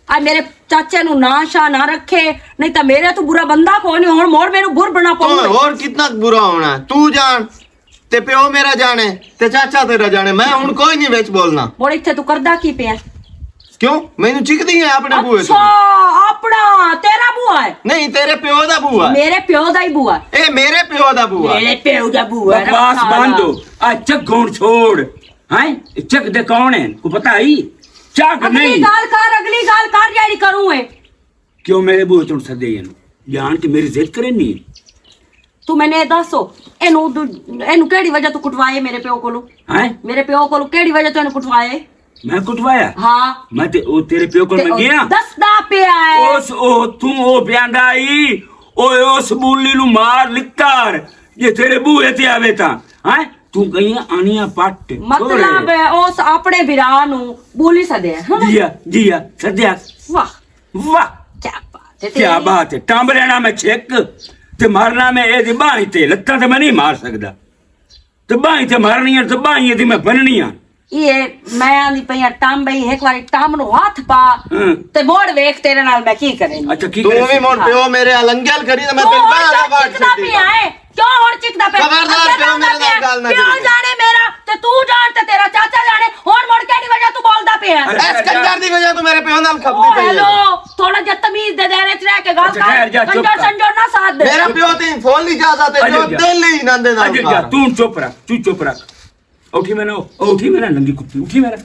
ਆ ਮੇਰੇ ਚਾਚੇ ਨੂੰ ਨਾ ਸ਼ਾ ਨਾ ਰੱਖੇ ਨਹੀਂ ਤਾਂ ਮੇਰੇ ਤੋਂ ਬੁਰਾ ਬੰਦਾ ਕੋਈ ਨਹੀਂ ਹੁਣ ਮੋੜ ਮੈਨੂੰ ਬੁਰ ਬਣਾ ਤੂੰ ਪਾਉਂਗਾ ਹੋਰ ਕਿੰਨਾ ਬੁਰਾ ਹੋਣਾ ਤੂੰ ਜਾਣ ਤੇ ਪਿਓ ਮੇਰਾ ਜਾਣੇ ਤੇ ਚਾਚਾ ਤੇਰਾ ਜਾਣੇ ਮੈਂ ਹੁਣ ਕੋਈ ਨਹੀਂ ਵਿੱਚ ਬੋਲਣਾ ਮੋੜ ਇੱਥੇ ਤੂੰ ਕਰਦਾ ਕੀ ਪਿਆ ਕਿਉਂ ਮੈਨੂੰ ਚਿਕਦੀ ਹੈ ਆਪਣੇ ਬੂਏ ਅੱਛਾ ਤੋਂ ਆਪਣਾ ਤੇਰਾ ਬੂਆ ਹੈ ਨਹੀਂ ਤੇਰੇ ਪਿਓ ਦਾ ਬੂਆ ਮੇਰੇ ਪਿਓ ਦਾ ਹੀ ਬੂਆ ਇਹ ਮੇਰੇ ਪਿਓ ਦਾ ਬੂਆ ਮੇਰੇ ਪਿਓ ਦਾ ਬੂਆ ਹੈ, बकवास ਰੱਖਾ बंद ला। हो आ चक कौन छोड़ हैं चक दे कौन है को पता ही चक अगली नहीं गाल कर ਜਿਹੜੀ ਕਰੂੰ ਏ क्यों मेरे बूहे चढ़ सदे जान के मेरी जिद करे नहीं ਤੂੰ ਮੈਨੂੰ ਇਹ ਦੱਸੋ ਇਹਨੂੰ ਕਿਹੜੀ ਵਜ੍ਹਾ ਤੋਂ ਕੁਟਵਾਏ ਮੇਰੇ ਪਿਓ ਕੋਲੋਂ हैं ਮੇਰੇ ਪਿਓ ਕੋਲੋਂ ਕਿਹੜੀ ਵਜ੍ਹਾ ਤੋਂ ਇਹਨੂੰ ਕੁਟਵਾਏ मैं कुटवाया ਹਾਂ मैं ते ओ तेरे प्यो को ਤੇ मैं ਉਹ गया ਦੱਸਦਾ ਪਿਆ ਹੈ उस ओ तू ओ प्यांदा आई ओए उस बुल्ली नु मार लिकार ये तेरे बूहे ते आवे ता हैं तू गई आनिया पट ਮਤਲਬ ਉਸ ਆਪਣੇ ਵਿਰਾਹ ਨੂੰ ਬੋਲੀ ਸਦੇ जिया सद्या ਵਾਹ वाह ਕੀ ਬਾਤ ਹੈ क्या बात है टांब लेना मैं छेक ते मारना मैं ए दी बाही ते लत्ता ते मैं नहीं मार सकदा ते बाही ते मारनी है ते बाही दी मैं बननी है ਇਹ ਮੈਂ ਆਂਦੀ ਪਈ ਟਾਮ ਬਈ ਇੱਕ ਵਾਰੀ ਟਾਮ ਨੂੰ ਹੱਥ ਪਾ ਹਮ। ਤੇ ਮੋੜ ਵੇਖ ਤੇਰੇ ਨਾਲ ਮੈਂ ਕੀ ਕਰਾਂਗੀ अच्छा की ਤੂੰ करे ਵੀ ਮੋੜ ਪਿਓ ਮੇਰੇ ਅਲੰਗਲ ਕਰੀ ਤੇ ਮੈਂ ਤੂੰ ਤੈਨੂੰ ਹੁਣ ਬਾਹਰ ਕਿਉਂ ਬਾੜ ਚਿੱਕਦਾ ਛੱਡੀ ਪਿਆ ਹੈ ਕਿਉਂ ਹੁਣ ਚਿੱਕਦਾ ਪਿਆ ਖਬਰਦਾਰ ਅੱਗੇ ਪਿਓ ਮੇਰੇ ਨਾਲ ਪਿਆ, ਗੱਲ ਨਾ ਪਿਓ ਕਰੀ। ਜਾਣੇ ਮੇਰਾ ਤੇ ਤੂੰ ਜਾਣ ਤੇ ਤੇਰਾ ਚਾਚਾ ਜਾਣੇ ਹੁਣ ਮੁੜ ਕਿਹੜੀ ਵਜ੍ਹਾ ਤੂੰ ਬੋਲਦਾ ਪਿਆ ਅਰੇ, ਇਸ ਕੰਜਰ ਦੀ ਵਜ੍ਹਾ ਤੂੰ ਮੇਰੇ ਪਿਓ ਨਾਲ ਓ ਖਪਦੀ ਪਈ ਹੈਲੋ ਹੈ ਥੋੜਾ ਜਿਹਾ ਤਮੀਜ਼ ਦੇ ਦਾਇਰੇ ਚ ਰਹਿ ਕੇ ਗੱਲ ਅੱਛਾ, ਠਹਿਰ ਜਾ, ਕਰ ਚੁੱਪ ਕੰਜਰ ਕਰ। ਸੰਜੋਰ ਨਾ ਸਾਥ ਦੇ ਮੇਰਾ ਪਿਓ ਤੇ ਫੋਨ ਨਹੀਂ ਜਾ ਸਕਦਾ अजय ਜੋ जा। ਦਿਲ ਹੀ ਨੰਦੇ ਨਾਲ अजय जा तू चुप रख उठी मैंने नंगी कुत्ती उठी मेरा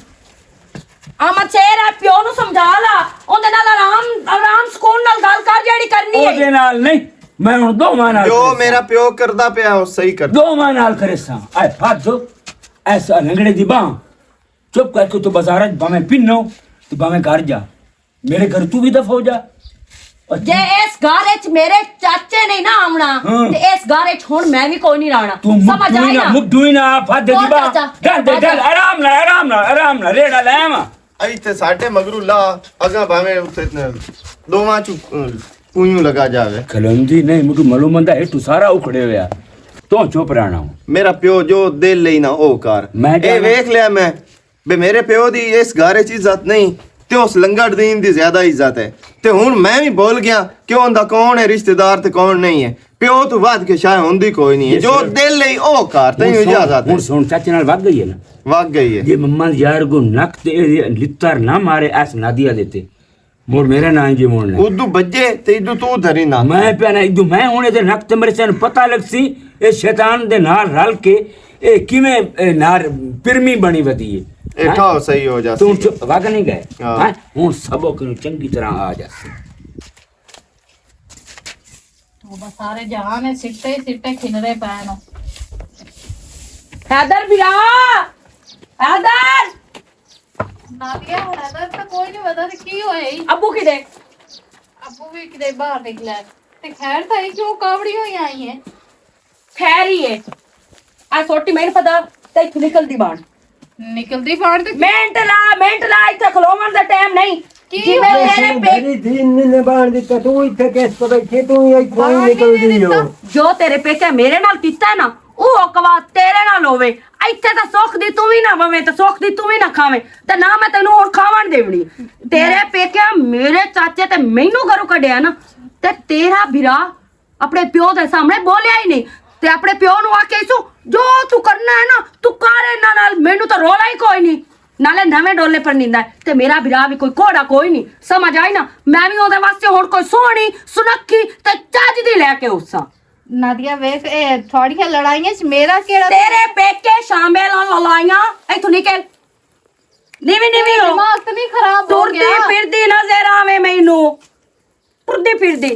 ਆਮਾ ਚੇਰਾ ਪਿਓ ਨੂੰ ਸਮਝਾ ਲਾ ਉਹਦੇ ਨਾਲ ਆਰਾਮ ਸਕੂਨ ਨਾਲ ਗੱਲ ਕਰ ਜਿਹੜੀ ਕਰਨੀ ओदे ਹੈ नाल नहीं मैं हुन दोवां नाल ਜੋ करे ਮੇਰਾ ਪਿਓ ਕਰਦਾ ਪਿਆ ਉਹ ਸਹੀ ਕਰ दोवां नाल करे सा आए हाथ दो ऐसा लंगड़े दी बां चुप करके तू बाजार बामे पिनो तू बामे घर जा मेरे घर तू भी दफ हो जा और ਜੇ ਇਸ ਘਰ ਵਿੱਚ ਮੇਰੇ ਚਾਚੇ ਨਹੀਂ ਨਾ ਆਉਣਾ ਹਾਂ। ਤੇ ਇਸ ਘਰ ਵਿੱਚ ਹੁਣ ਮੈਂ ਵੀ ਕੋਈ ਨਹੀਂ ਰਹਿਣਾ तू ਸਮਝ ਆਈ ਨਾ मुद्दुई ना फादे दी और बां चाचा, गल आराम ना रेड़ा लावा ਇੱਥੇ ਸਾਡੇ ਮਗਰੂ ਲਾ ਅਗਾ ਭਾਵੇਂ ਉੱਥੇ ਦੋਵਾਂ ਚ ਪੂੰਯੂ ਲਗਾ ਜਾਵੇ खलंदी नहीं मुझे मालूम है तू सारा उखड़े होया तो चुप रहना हूं ਮੇਰਾ ਪਿਓ ਜੋ ਦਿਲ ਲਈ ਨਾ ਉਹ ਕਰ ਮੈਂ ਇਹ ਜਾਣਾ। ਵੇਖ ਲਿਆ ਮੈਂ ਬੇ ਮੇਰੇ ਪਿਓ ਦੀ ਇਸ ਘਰ 'ਚ ਇੱਜ਼ਤ ਨਹੀਂ ਤੇ ਉਸ ਲੰਗੜ ਦੀਨ ਦੀ ਜ਼ਿਆਦਾ ਇੱਜ਼ਤ ਹੈ ਤੇ ਹੁਣ ਮੈਂ ਵੀ ਭੁੱਲ ਗਿਆ ਕਿ ਉਹਦਾ ਕੌਣ ਹੈ ਰਿਸ਼ਤੇਦਾਰ ਤੇ ਕੌਣ ਨਹੀਂ ਹੈ ਪਿਓ ਤੋਂ ਵੱਧ ਕੇ ਸ਼ਾਇਦ ਹੁੰਦੀ ਕੋਈ ਨਹੀਂ ਹੈ ਜੋ ਦਿਲ ਲਈ ਉਹ ਕਰ ਤੈਨੂੰ ਇਜਾਜ਼ਤ ਹੈ ਹੁਣ ਸੁਣ ਚਾਚੇ ਨਾਲ ਵੱਧ ਗਈ ਹੈ ਨਾ ਵਗ ਗਈ ਹੈ ਜੇ ਮੰਮਾ ਯਾਰ ਕੋ ਨੱਕ ਤੇ ਲਿੱਤਰ ਨਾ ਮਾਰੇ ਐਸ ਨਾਦੀਆ ਦੇਤੇ ਮੋੜ ਮੇਰਾ ਨਾਂ ਜੇ ਮੋੜਨਾ ਉਦੋਂ ਬੱਜੇ ਤੇ ਇਦੋਂ ਤੂੰ ਧਰੀ ਨਾ ਮੈਂ ਪਿਆ ਇਦੋਂ ਮੈਂ ਹੁਣ ਇਹਦੇ ਨੱਕ ਤੇ ਮੇਰੇ ਸਾਨੂੰ ਪਤਾ ਲੱਗ ਸੀ ਇਹ ਸ਼ੈਤਾਨ ਦੇ ਨਾਲ ਰਲ ਕੇ ਇਹ ਕਿਵੇਂ ਨਾਰ ਪਿਰਮੀ ਬਣੀ ਵਧੀ ਹੈ ਇਹ ਠਾਓ ਸਹੀ ਹੋ ਜਾ ਤੂੰ ਵਗ ਨਹੀਂ ਗਏ ਹਾਂ। ਹੈਂ? ਹੁਣ ਸਬਕ ਨੂੰ ਚੰਗੀ ਤਰ੍ਹਾਂ ਆ ਜਾ ਉਹ ਬਸ ਸਾਰੇ ਜਹਾਨ ਨੇ ਸਿੱਟੇ ਖਿਨਰੇ ਪਏ ਨੂੰ हैदर बिरा हैदर ਨਾਦੀਆ ਹੁਣ ਇਹਦਾ ਤਾਂ ਕੋਈ ਨਹੀਂ ਪਤਾ ਤੇ ਕੀ ਹੋਇਆ ਈ। अब्बू की दे ਅੱਬੂ ਵੀ ਕਿਤੇ ਬਾਹਰ ਨਿਕਲਿਆ ਤੇ ਖੈਰ ਤਾਂ ਇਹ ਕਿਉਂ ਕਾਵੜੀ ਹੋਈ ਆਈ ਹੈ खैर ही है आ सोटी मैंने पता ते इथों निकलदी बाण ਨਿਕਲਦੀ ਬਾਹਰ ਤੇ मिनट ला इथे खलोवन दा टाइम नहीं की जिवें होया? तेरे पे मेरी दीन ने बांध दिता तू इतने केस पर बैठे तू ही कोई निकल दी हो जो तेरे पेके मेरे नाल कीता है ना ਉਹ ਅਕਵਾ ਤੇਰੇ ਨਾਲ ਹੋਵੇ ਇੱਥੇ ਤਾਂ ਸੁੱਖ ਦੀ ਤੂੰ ਵੀ ਨਾ ਬਵੇਂ ਤੇ ਸੁੱਖ ਦੀ ਤੂੰ ਵੀ ਨਾ ਖਾਵੇਂ ਤੇ ਨਾ ਮੈਂ ਤੈਨੂੰ ਹੁਣ ਖਾਵਣ ਦੇਵਣੀ ਤੇਰੇ ਪੇਕਿਆ ਮੇਰੇ ਚਾਚੇ ਤੇ ਮੈਨੂੰ ਘਰੋਂ ਕੱਢਿਆ ਨਾ ਤੇ ਤੇਰਾ ਵੀਰਾ ਆਪਣੇ ਪਿਓ ਦੇ ਸਾਹਮਣੇ ਬੋਲਿਆ ਹੀ ਨਹੀਂ ਤੇ ਆਪਣੇ ਪਿਓ ਨੂੰ ਆ ਕੇ ਸੋ ਜੋ ਤੂੰ ਕਰਨਾ ਹੈ ਨਾ ਤੂੰ ਕਰ ਇਹਨਾਂ ਨਾਲ ਮੈਨੂੰ ਤਾਂ ਰੋਲਾ ਹੀ ਕੋਈ ਨਹੀਂ ਨਾਲੇ ਨਵੇਂ ਡੋਲੇ ਪਰ ਨਿੰਦਾ ਤੇ ਮੇਰਾ ਵੀਰਾ ਵੀ ਕੋਈ ਘੋੜਾ ਕੋਈ ਨਹੀਂ ਸਮਝ ਆਈ ਨਾ ਮੈਂ ਵੀ ਉਹਦੇ ਵਾਸਤੇ ਹੁਣ ਕੋਈ ਸੋਹਣੀ ਸੁਨੱਖੀ ਤੇ ਚੱਜ ਦੀ ਲੈ ਕੇ ਉਸਾਂ ਨਾਦੀਆ ਵੇਖ ਇਹ ਥੋੜੀਆਂ ਲੜਾਈਆਂ ਚ ਮੇਰਾ ਕਿਹੜਾ ਤੇਰੇ ਪੇਕੇ ਸ਼ਾਮੇ ਨਾਲ ਲਲਾਈਆਂ ਇੱਥੋਂ ਨਿਕਲ ਨੀਵੀਂ ਹੋ ਦਿਮਾਗ ਤਾਂ ਨਹੀਂ ਖਰਾਬ ਹੋ ਤੁਰਦੀ ਗਿਆ ਫਿਰਦੀ ਨਜ਼ਰ ਆਵੇ ਮੈਨੂੰ ਤੁਰਦੀ ਫਿਰਦੀ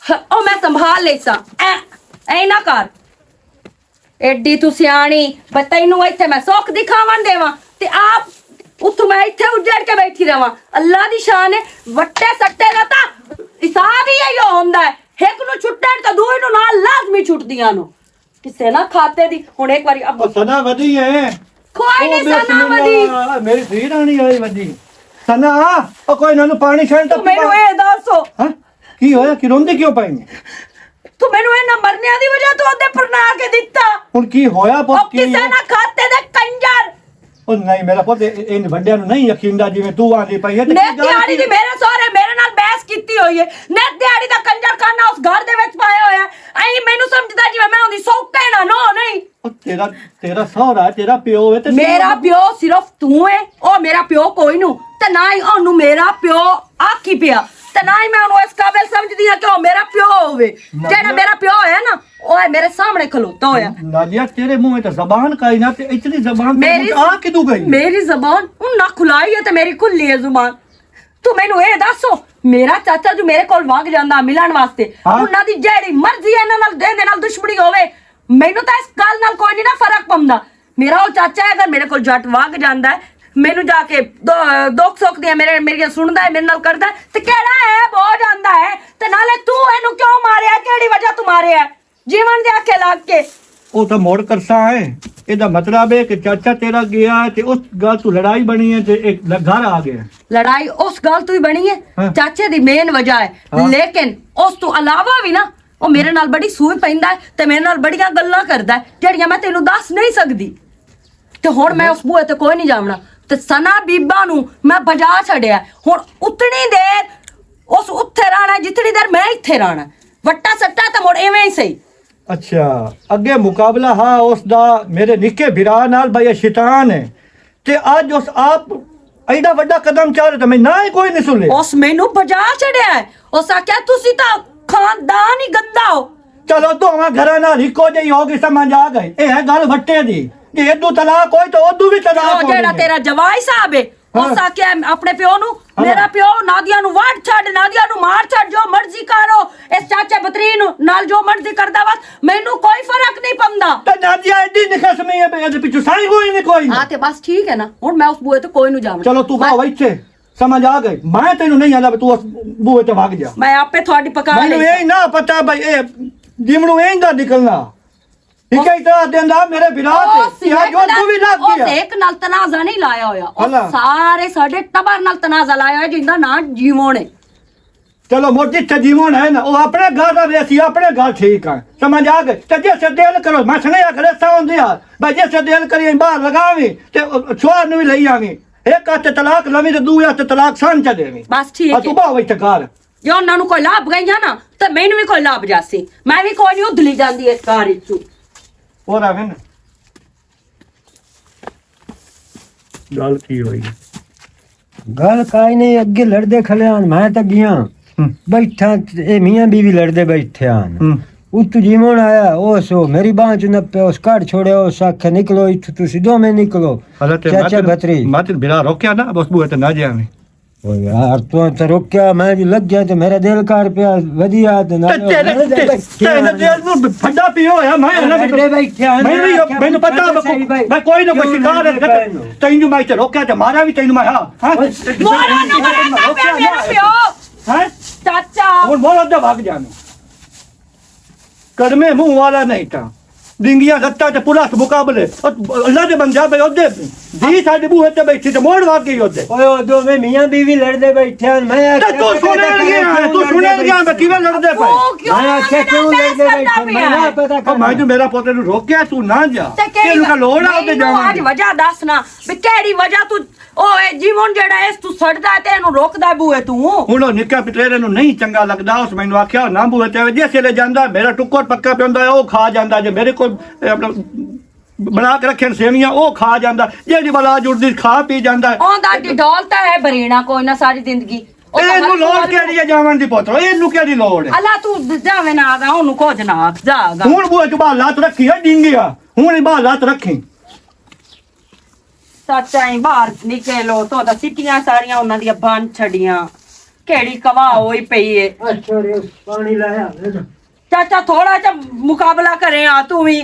ਉਹ ਮੈਂ ਸੰਭਾਲ ਲੈਸਾਂ ਐ ਨਾ ਕਰ ਐਡੀ ਤੂੰ ਸਿਆਣੀ ਬਈ ਤੈਨੂੰ ਇੱਥੇ ਮੈਂ ਸੁੱਖ ਦਿਖਾਵਣ ਦੇਵਾਂ ਤੇ ਆਪ ਉੱਥੋਂ ਮੈਂ ਇੱਥੇ ਉੱਜੜ ਕੇ ਬੈਠੀ ਰਵਾਂ ਅੱਲਾ ਦੀ ਸ਼ਾਨ ਹੈ ਵੱਟੇ ਸੱਟੇ ਦਾ ਤਾਂ ਹਿਸਾਬ ਹੀ ਇਹੋ ਹੁੰਦਾ ਹੈ ਇੱਕ ਨੂੰ ਛੁੱਟਣ ਤਾਂ ਦੂਏ ਨੂੰ ਨਾਲ ਲਾਜ਼ਮੀ ਛੁੱਟਦੀਆਂ ਨੂੰ ਕਿਸੇ ਨਾ ਖਾਤੇ ਦੀ ਹੁਣ ਇੱਕ ਵਾਰੀ ਅੱਬਾ सना वधी है ਕੋਈ ਨਹੀਂ ਸਨਾ ਮਦੀ मेरी धी रानी आई वधी सना ओ कोई ना पानी छान ਤੂੰ ਮੈਨੂੰ ਇਹ ਦੱਸੋ हां की होया कि रोंदी क्यों पाएंगे ਤੂੰ ਮੈਨੂੰ ਇਹ ਮਰਨਿਆਂ ਦੀ ਵਜ੍ਹਾ ਤੋਂ ਉਹਦੇ ਪਰਨਾ ਕੇ ਦਿੱਤਾ हुन की होया ਉਹ पुत की ਕਿਸੇ ਨਾ ਖਾਤੇ ਦੇ ਕੰਜਰ ओ नहीं मेरा पुत इन वड्डियां नु नहीं यकीनदा जिवें तू आंदी पई है ਨੇ ਦਿਹਾੜੀ ਦੀ ਮੇਰੇ ਸਹੁਰੇ ਮੇਰੇ ਨਾਲ ਬਹਿਸ ਕੀਤੀ ਹੋਈ ਹੈ ਨੇ ਦਿਹਾੜੀ ਦਾ ਕੰਜਰ ਖਾਨਾ ਉਸ ਘਰ ਦੇ ਵਿੱਚ ਪਾਇਆ ਹੋਇਆ ਐਂ ਮੈਨੂੰ ਸਮਝਦਾ ਜਿਵੇਂ ਮੈਂ ਉਹਦੀ ਸੌਕੇ ਨਾ ਨੋ ਨਹੀਂ ओ तेरा सहुरा तेरा प्यो है ते ਮੇਰਾ ਪਿਓ ਸਿਰਫ ਤੂੰ ਹੈ ਉਹ ਮੇਰਾ ਪਿਓ ਕੋਈ ਨੂੰ ਤੇ ਨਾ ਹੀ ਉਹਨੂੰ ਮੇਰਾ ਪਿਓ ਆਖੀ ਪਿਆ ਤੇ ਨਾ ਹੀ ਮੈਂ ਉਹਨੂੰ ਇਸ ਕਾਬਿਲ ਸਮਝਦੀ ਹਾਂ ਕਿ ਉਹ ਮੇਰਾ ਪਿਓ ਹੋਵੇ ਜਿਹੜਾ ਮੇਰਾ ਪਿਓ ਹੈ ਨਾ ਉਹ ਹੈ ਮੇਰੇ ਸਾਹਮਣੇ ਖਲੋਤਾ ਹੋਇਆ नादिया तेरे मुंह में तो जबान का ही ना ते इतनी जबान मेरी- आ किदू गई ਮੇਰੀ ਜ਼ਬਾਨ ਉਹ ਨਾ ਖੁਲਾਈ ਹੈ ਤੇ ਮੇਰੀ ਖੁੱਲੀ ਹੈ ਜ਼ੁਬਾਨ ਤੂੰ ਮੈਨੂੰ ਇਹ ਦੱਸੋ ਮੇਰਾ ਚਾਚਾ ਜੋ ਮੇਰੇ ਕੋਲ ਵਗ ਜਾਂਦਾ ਮਿਲਣ ਵਾਸਤੇ ਹਾਂ। ਉਹਨਾਂ ਦੀ ਜਿਹੜੀ ਮਰਜ਼ੀ ਇਹਨਾਂ ਨਾਲ ਦੇ ਨਾਲ ਦੁਸ਼ਮਣੀ ਹੋਵੇ ਮੈਨੂੰ ਤਾਂ ਇਸ ਗੱਲ ਨਾਲ ਕੋਈ ਨਹੀਂ ਨਾ ਫਰਕ ਪੈਂਦਾ ਮੇਰਾ ਉਹ ਚਾਚਾ ਹੈ ਅਗਰ ਮੇਰੇ ਕੋਲ ਜੱਟ ਵਗ ਜਾਂਦਾ ਹੈ ਮੈਨੂੰ ਜਾ ਕੇ ਦੁੱਖ ਸੁੱਖ ਦੀਆਂ ਮੇਰੀਆਂ ਸੁਣਦਾ ਹੈ ਮੇਰੇ ਨਾਲ ਕਰਦਾ ਹੈ, ਤੇ ਕਿਹੜਾ ਹੈ ਬੋ ਜਾਂਦਾ ਹੈ ਤੇ ਨਾਲੇ ਤੂੰ ਇਹਨੂੰ ਕਿਉਂ ਮਾਰਿਆ ਕਿਹੜੀ ਵਜ੍ਹਾ ਤੂੰ ਮਾਰਿਆ ਜੀਵਨ ਦੇ ਆਖੇ ਲੱਗ ਕੇ ਉਹ ਤਾਂ ਮੋੜ ਕਰਸਾ ਹੈ ਇਹਦਾ ਮਤਲਬ ਹੈ ਕਿ ਚਾਚਾ ਤੇਰਾ ਗਿਆ ਤੇ ਉਸ ਗੱਲ ਤੋਂ ਲੜਾਈ ਬਣੀ ਹੈ ਤੇ ਇੱਕ ਘਰ ਆ ਗਿਆ ਲੜਾਈ ਉਸ ਗੱਲ ਤੋਂ ਹੀ ਬਣੀ ਹੈ ਹਾਂ। ਚਾਚੇ ਦੀ ਮੇਨ ਵਜ੍ਹਾ ਹੈ ਹਾਂ। ਲੇਕਿਨ ਉਸ ਤੋਂ ਇਲਾਵਾ ਵੀ ਨਾ ਉਹ ਮੇਰੇ ਨਾਲ ਬੜੀ ਸੂਝ ਪੈਂਦਾ ਹੈ ਤੇ ਮੇਰੇ ਨਾਲ ਬੜੀਆਂ ਗੱਲਾਂ ਕਰਦਾ ਹੈ ਜਿਹੜੀਆਂ ਮੈਂ ਤੈਨੂੰ ਦੱਸ ਨਹੀਂ ਸਕਦੀ ਤੇ ਹੁਣ ਮੈਂ ਉਸ ਬੂਹੇ ਤੇ ਕੋਈ ਨਹੀਂ ਜਾਵਣਾ ਤੇ ਸਨਾ ਬੀਬਾ ਨੂੰ ਮੈਂ ਬਜਾ ਛੱਡਿਆ ਹੁਣ ਉਤਨੀ ਦੇਰ ਉਸ ਉੱਥੇ ਰਹਿਣਾ ਜਿਤਨੀ ਦੇਰ ਮੈਂ ਇੱਥੇ ਰਹਿਣਾ ਵੱਟਾ ਸੱਟਾ ਤਾਂ ਮੁੜ ਐਵੇਂ ਹੀ ਸਹੀ ਅੱਛਾ ਅੱਗੇ ਮੁਕਾਬਲਾ ਹਾਂ ਉਸ ਦਾ ਮੇਰੇ ਨਿੱਕੇ ਭਰਾ ਨਾਲ ਬਈ ਇਹ ਸ਼ੈਤਾਨ ਹੈ ਤੇ ਅੱਜ ਉਸ ਆਪ ਐਡਾ ਵੱਡਾ ਕਦਮ ਚੱਲ ਰਿਹਾ ਤਾਂ ਮੈਂ ਨਾ ਹੀ ਕੋਈ ਨਹੀਂ ਸੁਣ ਲਿਆ ਉਸ ਮੈਨੂੰ ਬਜਾ ਛੱਡਿਆ ਹੈ ਉਸ ਆਖਿਆ ਤੁਸੀਂ ਤਾਂ ਖਾਨਦਾਨ ਹੀ ਗੰਦਾ ਹੋ ਚਲੋ ਦੋਵਾਂ ਘਰਾਂ ਨਾਲ ਇੱਕੋ ਜਿਹੀ ਹੋ ਗਈ ਸਮਝ ਆ ਗਈ ਇਹ ਹੈ ਗੱਲ ਵੱਟੇ ਦੀ ਜੇ ਇਦੋਂ ਤਲਾਕ ਹੋਈ ਤਾਂ ਉਦੋਂ ਵੀ ਤਲਾਕ ਉਹ ਜਿਹੜਾ ਤੇਰਾ ਜਵਾਈ ਸਾਹਿਬ ਹੈ ਉਸ ਆਖਿਆ ਆਪਣੇ ਪਿਓ ਨੂੰ ਮੇਰਾ ਪਿਓ ਨਾਦੀਆ ਨੂੰ ਵਾੜ ਛੱਡ ਨਾਦੀਆ ਨੂੰ ਮਾਰ ਛੱਡ ਜੋ ਮਰਜ਼ੀ ਕਰੋ ਇਸ ਚਾਚੇ ਬਤਰੀ ਨੂੰ ਨਾਲ ਜੋ ਮਰਜ਼ੀ ਕਰਦਾ ਬਸ ਮੈਨੂੰ ਕੋਈ ਫਰਕ ਨਹੀਂ ਪੈਂਦਾ ਤਾਂ ਨਾਦੀਆ ਐਡੀ ਨਿਖਸਮੀ ਹੈ ਬਈ ਇਹਦੇ ਪਿੱਛੇ ਸਾਈ ਹੋਈ ਨਹੀਂ ਕੋਈ ਹਾਂ ਤੇ ਬਸ ਠੀਕ ਹੈ ਨਾ ਹੁਣ ਮੈਂ ਉਸ ਬੂਏ ਤੇ ਕੋਈ ਨੂੰ ਜਾਵਾਂ ਚਲੋ ਤੂੰ ਖਾਓ ਇੱਥੇ ਸਮਝ ਆ ਗਈ ਮੈਂ ਤੈਨੂੰ ਨਹੀਂ ਆਂਦਾ ਤੂੰ ਉਸ ਬੂਹੇ ਤੇ ਵਗ ਜਾ ਮੈਂ ਆਪੇ ਤੁਹਾਡੀ ਪਕਾ ਮੈਨੂੰ ਲਈ ਇਹ ਨਾ ਪਤਾ ਬਈ ਇਹ ਜਿਮਣੂ ਇਹ ਦਾ ਨਿਕਲਣਾ ਠੀਕ ਹੈ ਇਤਰਾ ਦਿੰਦਾ ਮੇਰੇ ਵਿਰਾਹ ਤੇ ਯਾ ਜੋ ਤੂੰ ਵੀ ਲੱਗ ਉਹ ਗਿਆ ਇੱਕ ਨਾਲ ਤਨਾਜ਼ਾ ਨਹੀਂ ਲਾਇਆ ਹੋਇਆ ਉਹ ਹਲਾ। ਸਾਰੇ ਸਾਡੇ ਟੱਬਰ ਨਾਲ ਤਨਾਜ਼ਾ ਲਾਇਆ ਹੋਇਆ ਜਿੰਦਾ ਨਾਂ ਜੀਵੋਂ ਨੇ चलो मोटी जिथे जीवन है ना वो अपने घर का वे अपने घर ठीक है समझ आ गए तो जैसे दिल करो मैं सुने आखिर साउंड दिया भाई जैसे दिल करिए बाहर लगावी ते छोर भी लई आवी एक हाथ तलाक लवी ते दूसरे हाथ तलाक सान च देवी बस ठीक तू है बाह वही घर ਜੇ ਉਹਨਾਂ ਨੂੰ ਕੋਈ ਲਾਭ ਗਈਆਂ ਨਾ ਤੇ ਮੈਨੂੰ ਵੀ ਕੋਈ ਲਾਭ ਜਾਸੀ ਮੈਂ ਵੀ ਕੋਈ ਨਹੀਂ ਉਧਲੀ ਜਾਂਦੀ ਇਸ ਘਰ ਵਿੱਚੋਂ और आवे ना गल की होई गल काई नहीं अगे लड़दे खले आन मैं तो गया बैठा ए मियां बीवी लड़दे बैठे आन उत जीवन आया ओ सो मेरी बांह च नपे उस काट छोड़े उस आखे निकलो इथु तुसी दो में निकलो चाचा भतरी मत बिना रोकया ना बस बुए ते ना जावे ओ यार तो रोक्या मैं जो लग गया तो मेरा दिल कार पे वधिया ते ना तेरे दिल नु फड्डा पियो है मैं ना बैठे मैंने पता मैं कोई ना कोई शिकार है तैनू मैं ते रोकया ते मारा भी तैनू मैं हां ਮੋਰਾ ਨੂੰ ਮਰਿਆ ਪਿਆ ਮੇਰਾ ਪਿਓ हैं ਚਾਚਾ और बोल दे भाग जानो कदमे मुंह वाला नहीं था डिंगिया सत्ता ते पुलिस मुकाबले अल्लाह दे बंदा बे ओदे दी साडे बूहे ते बैठी ते मोड़ भाग गई ओदे ओए ओ दो में मियां बीवी लड़दे बैठे आन मैं तू सुने गया मैं किवे लड़दे पे मैं आखे क्यों लड़दे बैठे मैं ना पता कर मैं जो मेरा पोते नु रोकया तू ना जा ਤੇ तेनू का लोड़ आ ओदे ਮੈਨੂੰ ਅੱਜ जावे ਵਜ੍ਹਾ ਦੱਸ ਨਾ ਵੀ ਕਿਹੜੀ ਵਜ੍ਹਾ ਤੂੰ ਓਏ ਜੀਵਨ ਜਿਹੜਾ ਇਸ ਤੂੰ ਸੜਦਾ ਤੇ ਇਹਨੂੰ ਰੋਕਦਾ ਬੂਏ ਤੂੰ ਹੁਣ ਉਹ ਨਿੱਕਾ ਪਿਤਰੇ ਨੂੰ ਨਹੀਂ ਚੰਗਾ ਲੱਗਦਾ ਉਸ ਮੈਨੂੰ ਆਖਿਆ ਨਾ ਬੂਏ ਤੇ ਜੇ ਚਲੇ ਜਾਂਦਾ ਮੇਰਾ ਟੁੱਕਰ ਪੱਕਾ ਪਿਉਂਦਾ ਉਹ ਖਾ ਜਾਂਦਾ ਜੇ ਮੇਰੇ ਕੋਲ ਆਪਣਾ ਬਣਾ ਕੇ ਰੱਖਣ ਸੇਵੀਆਂ ਉਹ ਖਾ ਜਾਂਦਾ ਜਿਹੜੀ ਬਲਾ ਜੁੜਦੀ ਖਾ ਪੀ ਜਾਂਦਾ ਉਹਦਾ ਡਿਡੋਲ ਤਾਂ ਹੈ ਬਰੀਣਾ ਕੋਈ ਨਾ ਸਾਰੀ ਜ਼ਿੰਦਗੀ ਉਹ ਤਾਂ ਇਹਨੂੰ ਲੋੜ ਕਿਹੜੀ ਹੈ ਜਾਵਣ ਦੀ ਪੁੱਤਰ ਇਹਨੂੰ ਕਿਹੜੀ ਲੋੜ ਹੈ ਅੱਲਾ ਤੂੰ ਜਾਵੇਂ ਨਾ ਆਗਾ ਉਹਨੂੰ ਕੁਝ ਨਾ ਆਖ ਜਾਗਾ ਹੁਣ ਬੂਏ ਚ ਬਾਹਰ ਲੱਤ ਰੱਖੀ ਹੈ ਡਿੰਗਿਆ ਹੁਣ ਹੀ ਬਾਹਰ ਲੱਤ ਰੱਖੀ ਚਾਚਾ ਹੀ ਬਾਹਰ ਨਿਕਲੋ ਤੋਂ ਤਾਂ ਸਿੱਟੀਆਂ ਸਾਰੀਆਂ ਉਹਨਾਂ ਦੀਆਂ ਬੰਨ ਛੜੀਆਂ ਕਿਹੜੀ ਕਵਾ ਹੋਈ ਪਈ ਏ अच्छा रे पानी लाया ਚਾਚਾ ਥੋੜਾ ਜਿਹਾ ਮੁਕਾਬਲਾ ਕਰੇ ਆ ਤੂੰ ਵੀ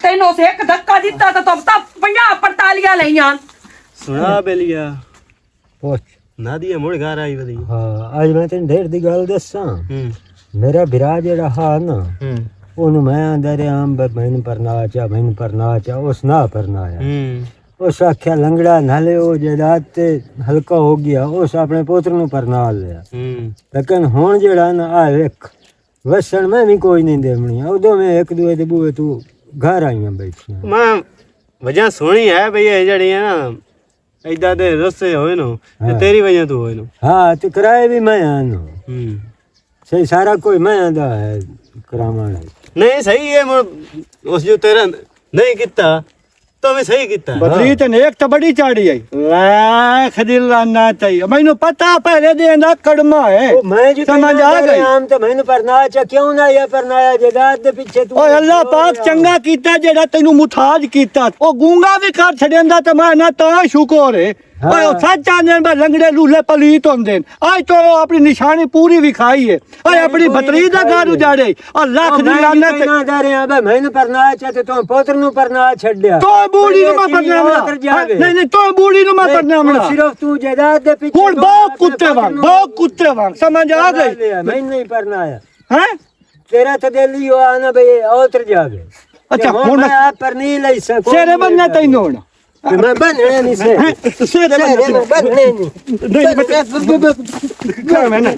ਤੈਨੂੰ ਉਸੇ ਇੱਕ ਧੱਕਾ ਦਿੱਤਾ ਤਾਂ ਤੂੰ ਤਾਂ 50 45 ਲਈਆਂ सुना बेलिया पोछ नादिया मुड़ घर आई बदी हाँ आज मैं तेन ढेर दी गल दसा मेरा बिरा जेड़ा हा ना ਉਹਨੂੰ ਮੈਂ ਆਂਦਾ ਰਿਹਾ ਮੈਨੂੰ ਪਰਨਾ ਚਾ ਉਸ ਨਾ ਪਰਨਾਇਆ ਉਸ ਆਖਿਆ ਲੰਗੜਾ ਨਾਲੇ ਉਹ ਜਾਇਦਾਦ ਤੇ ਹਲਕਾ ਹੋ ਗਿਆ ਉਸ ਆਪਣੇ ਪੁੱਤਰ ਨੂੰ ਪਰਨਾ ਲਿਆ ਲੇਕਿਨ ਹੁਣ ਜਿਹੜਾ ਨਾ ਆ ਵੇਖ ਵਸਣ ਮੈਂ ਵੀ ਕੋਈ ਨਹੀਂ ਦੇਵਣੀ ਉਦੋਂ ਮੈਂ ਇੱਕ ਦੂਏ ਦੇ ਬੂਏ ਤੂੰ ਘਰ ਆਈਆਂ ਬੈਠੀਆਂ मैं वजह सोनी है भई ये जड़ी है ना इदा दे रस्ते होए नो ते तेरी वजह तू होए नो ਹਾਂ ਤੇ ਕਿਰਾਏ ਵੀ ਮੈਂ ਆਨੂੰ ਸਹੀ ਸਾਰਾ ਕੋਈ ਮੈਂ ਆਂਦਾ ਹੈ ਕਰਾਵਾਂ नहीं सही है उस जो तेरा नहीं किता तो मैं सही किता बदली ते नेक तो बड़ी चाड़ी आई लाख दिल लाना चाहिए मैनू पता पहले देना कड़मा है मैं जो समझ आ गई आम तो मैंने परना चा क्यों ना ये परनाया जायदाद दे पीछे तू ओए अल्लाह पाक चंगा कीता जेड़ा तैनू मुथाज कीता ओ गूंगा भी कर छड़ेंदा ते मैं ना ता शुक्र है ओए सच आने में लंगड़े लूले पलीत होंदे आज तो अपनी निशानी पूरी विखाई है ओए अपनी भतरी दा घर उजाड़े और लाख दी लानत ना दे रहे हैं मैंने परनाया चा ते तू पुत्र नु परना छड्या तो बूढ़ी नु मैं परनामना नहीं तो बूढ़ी नु मैं परनामना सिर्फ तू जायदाद दे पीछे हुन बहुत कुत्ते वांग समझ आ गई मैं नहीं परनाया हैं तेरा तो दिल ही हुआ ना भाई उतर जावे अच्छा हुन हुन मैं आप पर नहीं लई सकूं शेरे बनना तैनू हुन मैं बनने नहीं से शेरे बनने नहीं कर मैं ना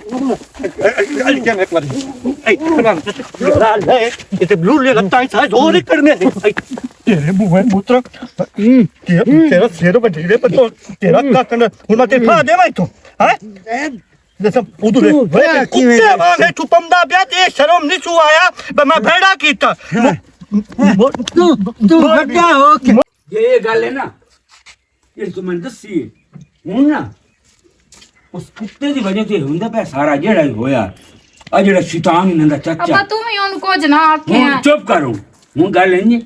आई क्या मैं कर आई लाल है ये ब्लू ले लगता है साइज और करने तेरे मुंह में मूत्र तेरा शेर बठीले पर तो तेरा का करना हुन मैं तेरे खा दे मैं तो हैं जैसे उधर कुत्ते वाले तू पंदा ब्याह ते शर्म नहीं छू आया मैं भेड़ा कीता तू बड़ा हो के ये गल है ना ये तो मैं दसी हूं ना उस कुत्ते दी वजह ते हुंदा पे सारा जेड़ा होया आ जेड़ा शैतान इनदा ਅੱਬਾ चाचा ਤੂੰ ਵੀ ਉਹਨੂੰ ਕੁਝ ਨਾ ਆਖਿਆ हूं चुप करो हूं गल है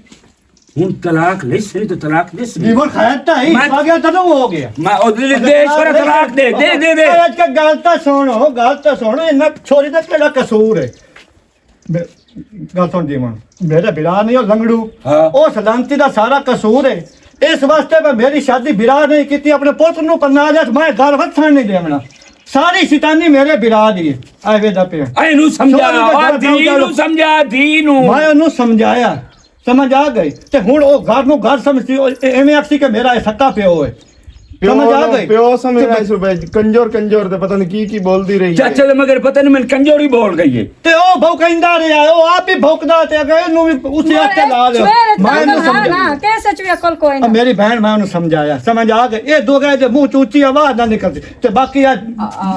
हूं तलाक ले सही तो तलाक दे सही जीवन खायता ही आ गया तो हो गया मैं ओदे दे छोरा तलाक दे दे दे दे आज का गल तो सुन इन्ना छोरी दा केड़ा कसूर है गल सुन जीवन मेरा बिरा नहीं हो लंगड़ू हाँ। ओ सलामती दा सारा कसूर है इस वास्ते मैं मेरी शादी बिरा नहीं की अपने पुत्र नु पन्ना जा मैं घर वथन नहीं देवना सारी शैतानी मेरे बिरा दी है आए वेदा पे आई नु समझा आ दी नु समझा दी नु मैं ओनु समझाया समझ आ गई ते हुन ओ घर नु घर समझती एवें आखसी के मेरा सक्का पियो है समझ आ गई ਪਿਓ ਸਮਝਣਾ ਇਸ ਰੁਪਏ ਕੰਜੋਰ ਤੇ ਪਤਾ ਨਹੀਂ ਕੀ ਬੋਲਦੀ ਰਹੀ ਹੈ चाचा मगर पता नहीं मैं कंजोरी बोल गई है ਤੇ ਉਹ ਭੌਂਕਦਾ ਰਿਹਾ ਉਹ ਆਪ ਹੀ ਭੌਂਕਦਾ ਤੇ ਅਗੇ ਇਹਨੂੰ ਵੀ ਉਸੇ ਹੱਥ ਲਾ ਲਿਓ ਮੈਂ ਇਹਨੂੰ ਸਮਝਾਇਆ ਨਾ कैसे चुया कल कोई ना ਮੇਰੀ ਭੈਣ ਮੈਂ ਉਹਨੂੰ ਸਮਝਾਇਆ ਸਮਝ ਆ ਗਈ ਇਹ ਦੋ ਗਏ ਦੇ ਮੂੰਹ ਚ ਉੱਚੀ ਆਵਾਜ਼ ਨਾ ਨਿਕਲਦੀ ਤੇ ਬਾਕੀ ਆ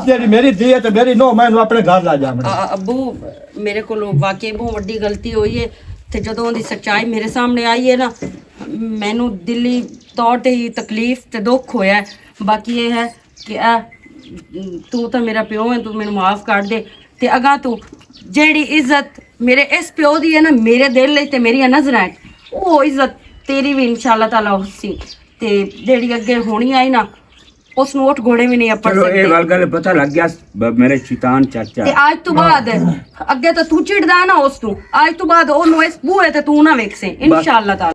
ਜਿਹੜੀ ਮੇਰੀ ਧੀ ਹੈ ਤੇ ਮੇਰੀ ਨੋ ਮੈਂ ਇਹਨੂੰ ਆਪਣੇ ਘਰ ਲਾ ਜਾਵਾਂ ਅੱਬੂ ਮੇਰੇ ਕੋਲੋਂ ਵਾਕਈ ਬਹੁਤ ਵੱਡੀ ਗਲਤੀ ਹੋਈ ਹੈ ਤੇ ਜਦੋਂ ਉਹਦੀ ਸੱਚਾਈ ਮੇਰੇ ਸਾਹਮਣੇ ਆਈ ਹੈ ਨਾ ਮੈਨੂੰ ਦਿਲੀ ਤੌਰ ਤੇ ਹੀ ਤਕਲੀਫ ਤੇ ਦੁੱਖ ਹੋਇਆ ਹੈ। ਬਾਕੀ ਇਹ ਹੈ ਕਿ ਤੂੰ ਤਾਂ ਮੇਰਾ ਪਿਓ ਹੈ ਤੂੰ ਮੈਨੂੰ ਮਾਫ ਕਰ ਦੇ ਤੇ ਅਗਾ ਤੂੰ ਜਿਹੜੀ ਇੱਜ਼ਤ ਮੇਰੇ ਇਸ ਪਿਓ ਦੀ ਹੈ ਨਾ ਮੇਰੇ ਦਿਲ ਲਈ ਤੇ ਮੇਰੀਆਂ ਨਜ਼ਰਾਂ 'ਚ ਉਹ ਇੱਜ਼ਤ ਤੇਰੀ ਵੀ ਇਨਸ਼ਾਅੱਲਾ ਤਾਲਾ ਹੋਸੀ ਤੇ ਜਿਹੜੀ ਅੱਗੇ ਹੋਣੀ ਆਈ ਨਾ ਉਸ ਨੂੰ ਓਟ ਘੋੜੇ ਵੀ ਨਹੀਂ ਆਪੜ चलो ये ਸਕਦੇ गल पता लग गया मेरे शैतान चाचा ਤੇ ਅੱਜ ਤੋਂ ਬਾਅਦ ਅੱਗੇ ਤਾਂ ਤੂੰ ਚਿੜਦਾ ਨਾ ਉਸ ਨੂੰ ਅੱਜ ਤੋਂ ਬਾਅਦ ਉਹਨੂੰ ਇਸ ਬੂਹੇ ਤੇ ਤੂੰ ਨਾ ਵੇਖਸੇ ਇਨਸ਼ਾਅੱਲਾ ਤਾਲਾ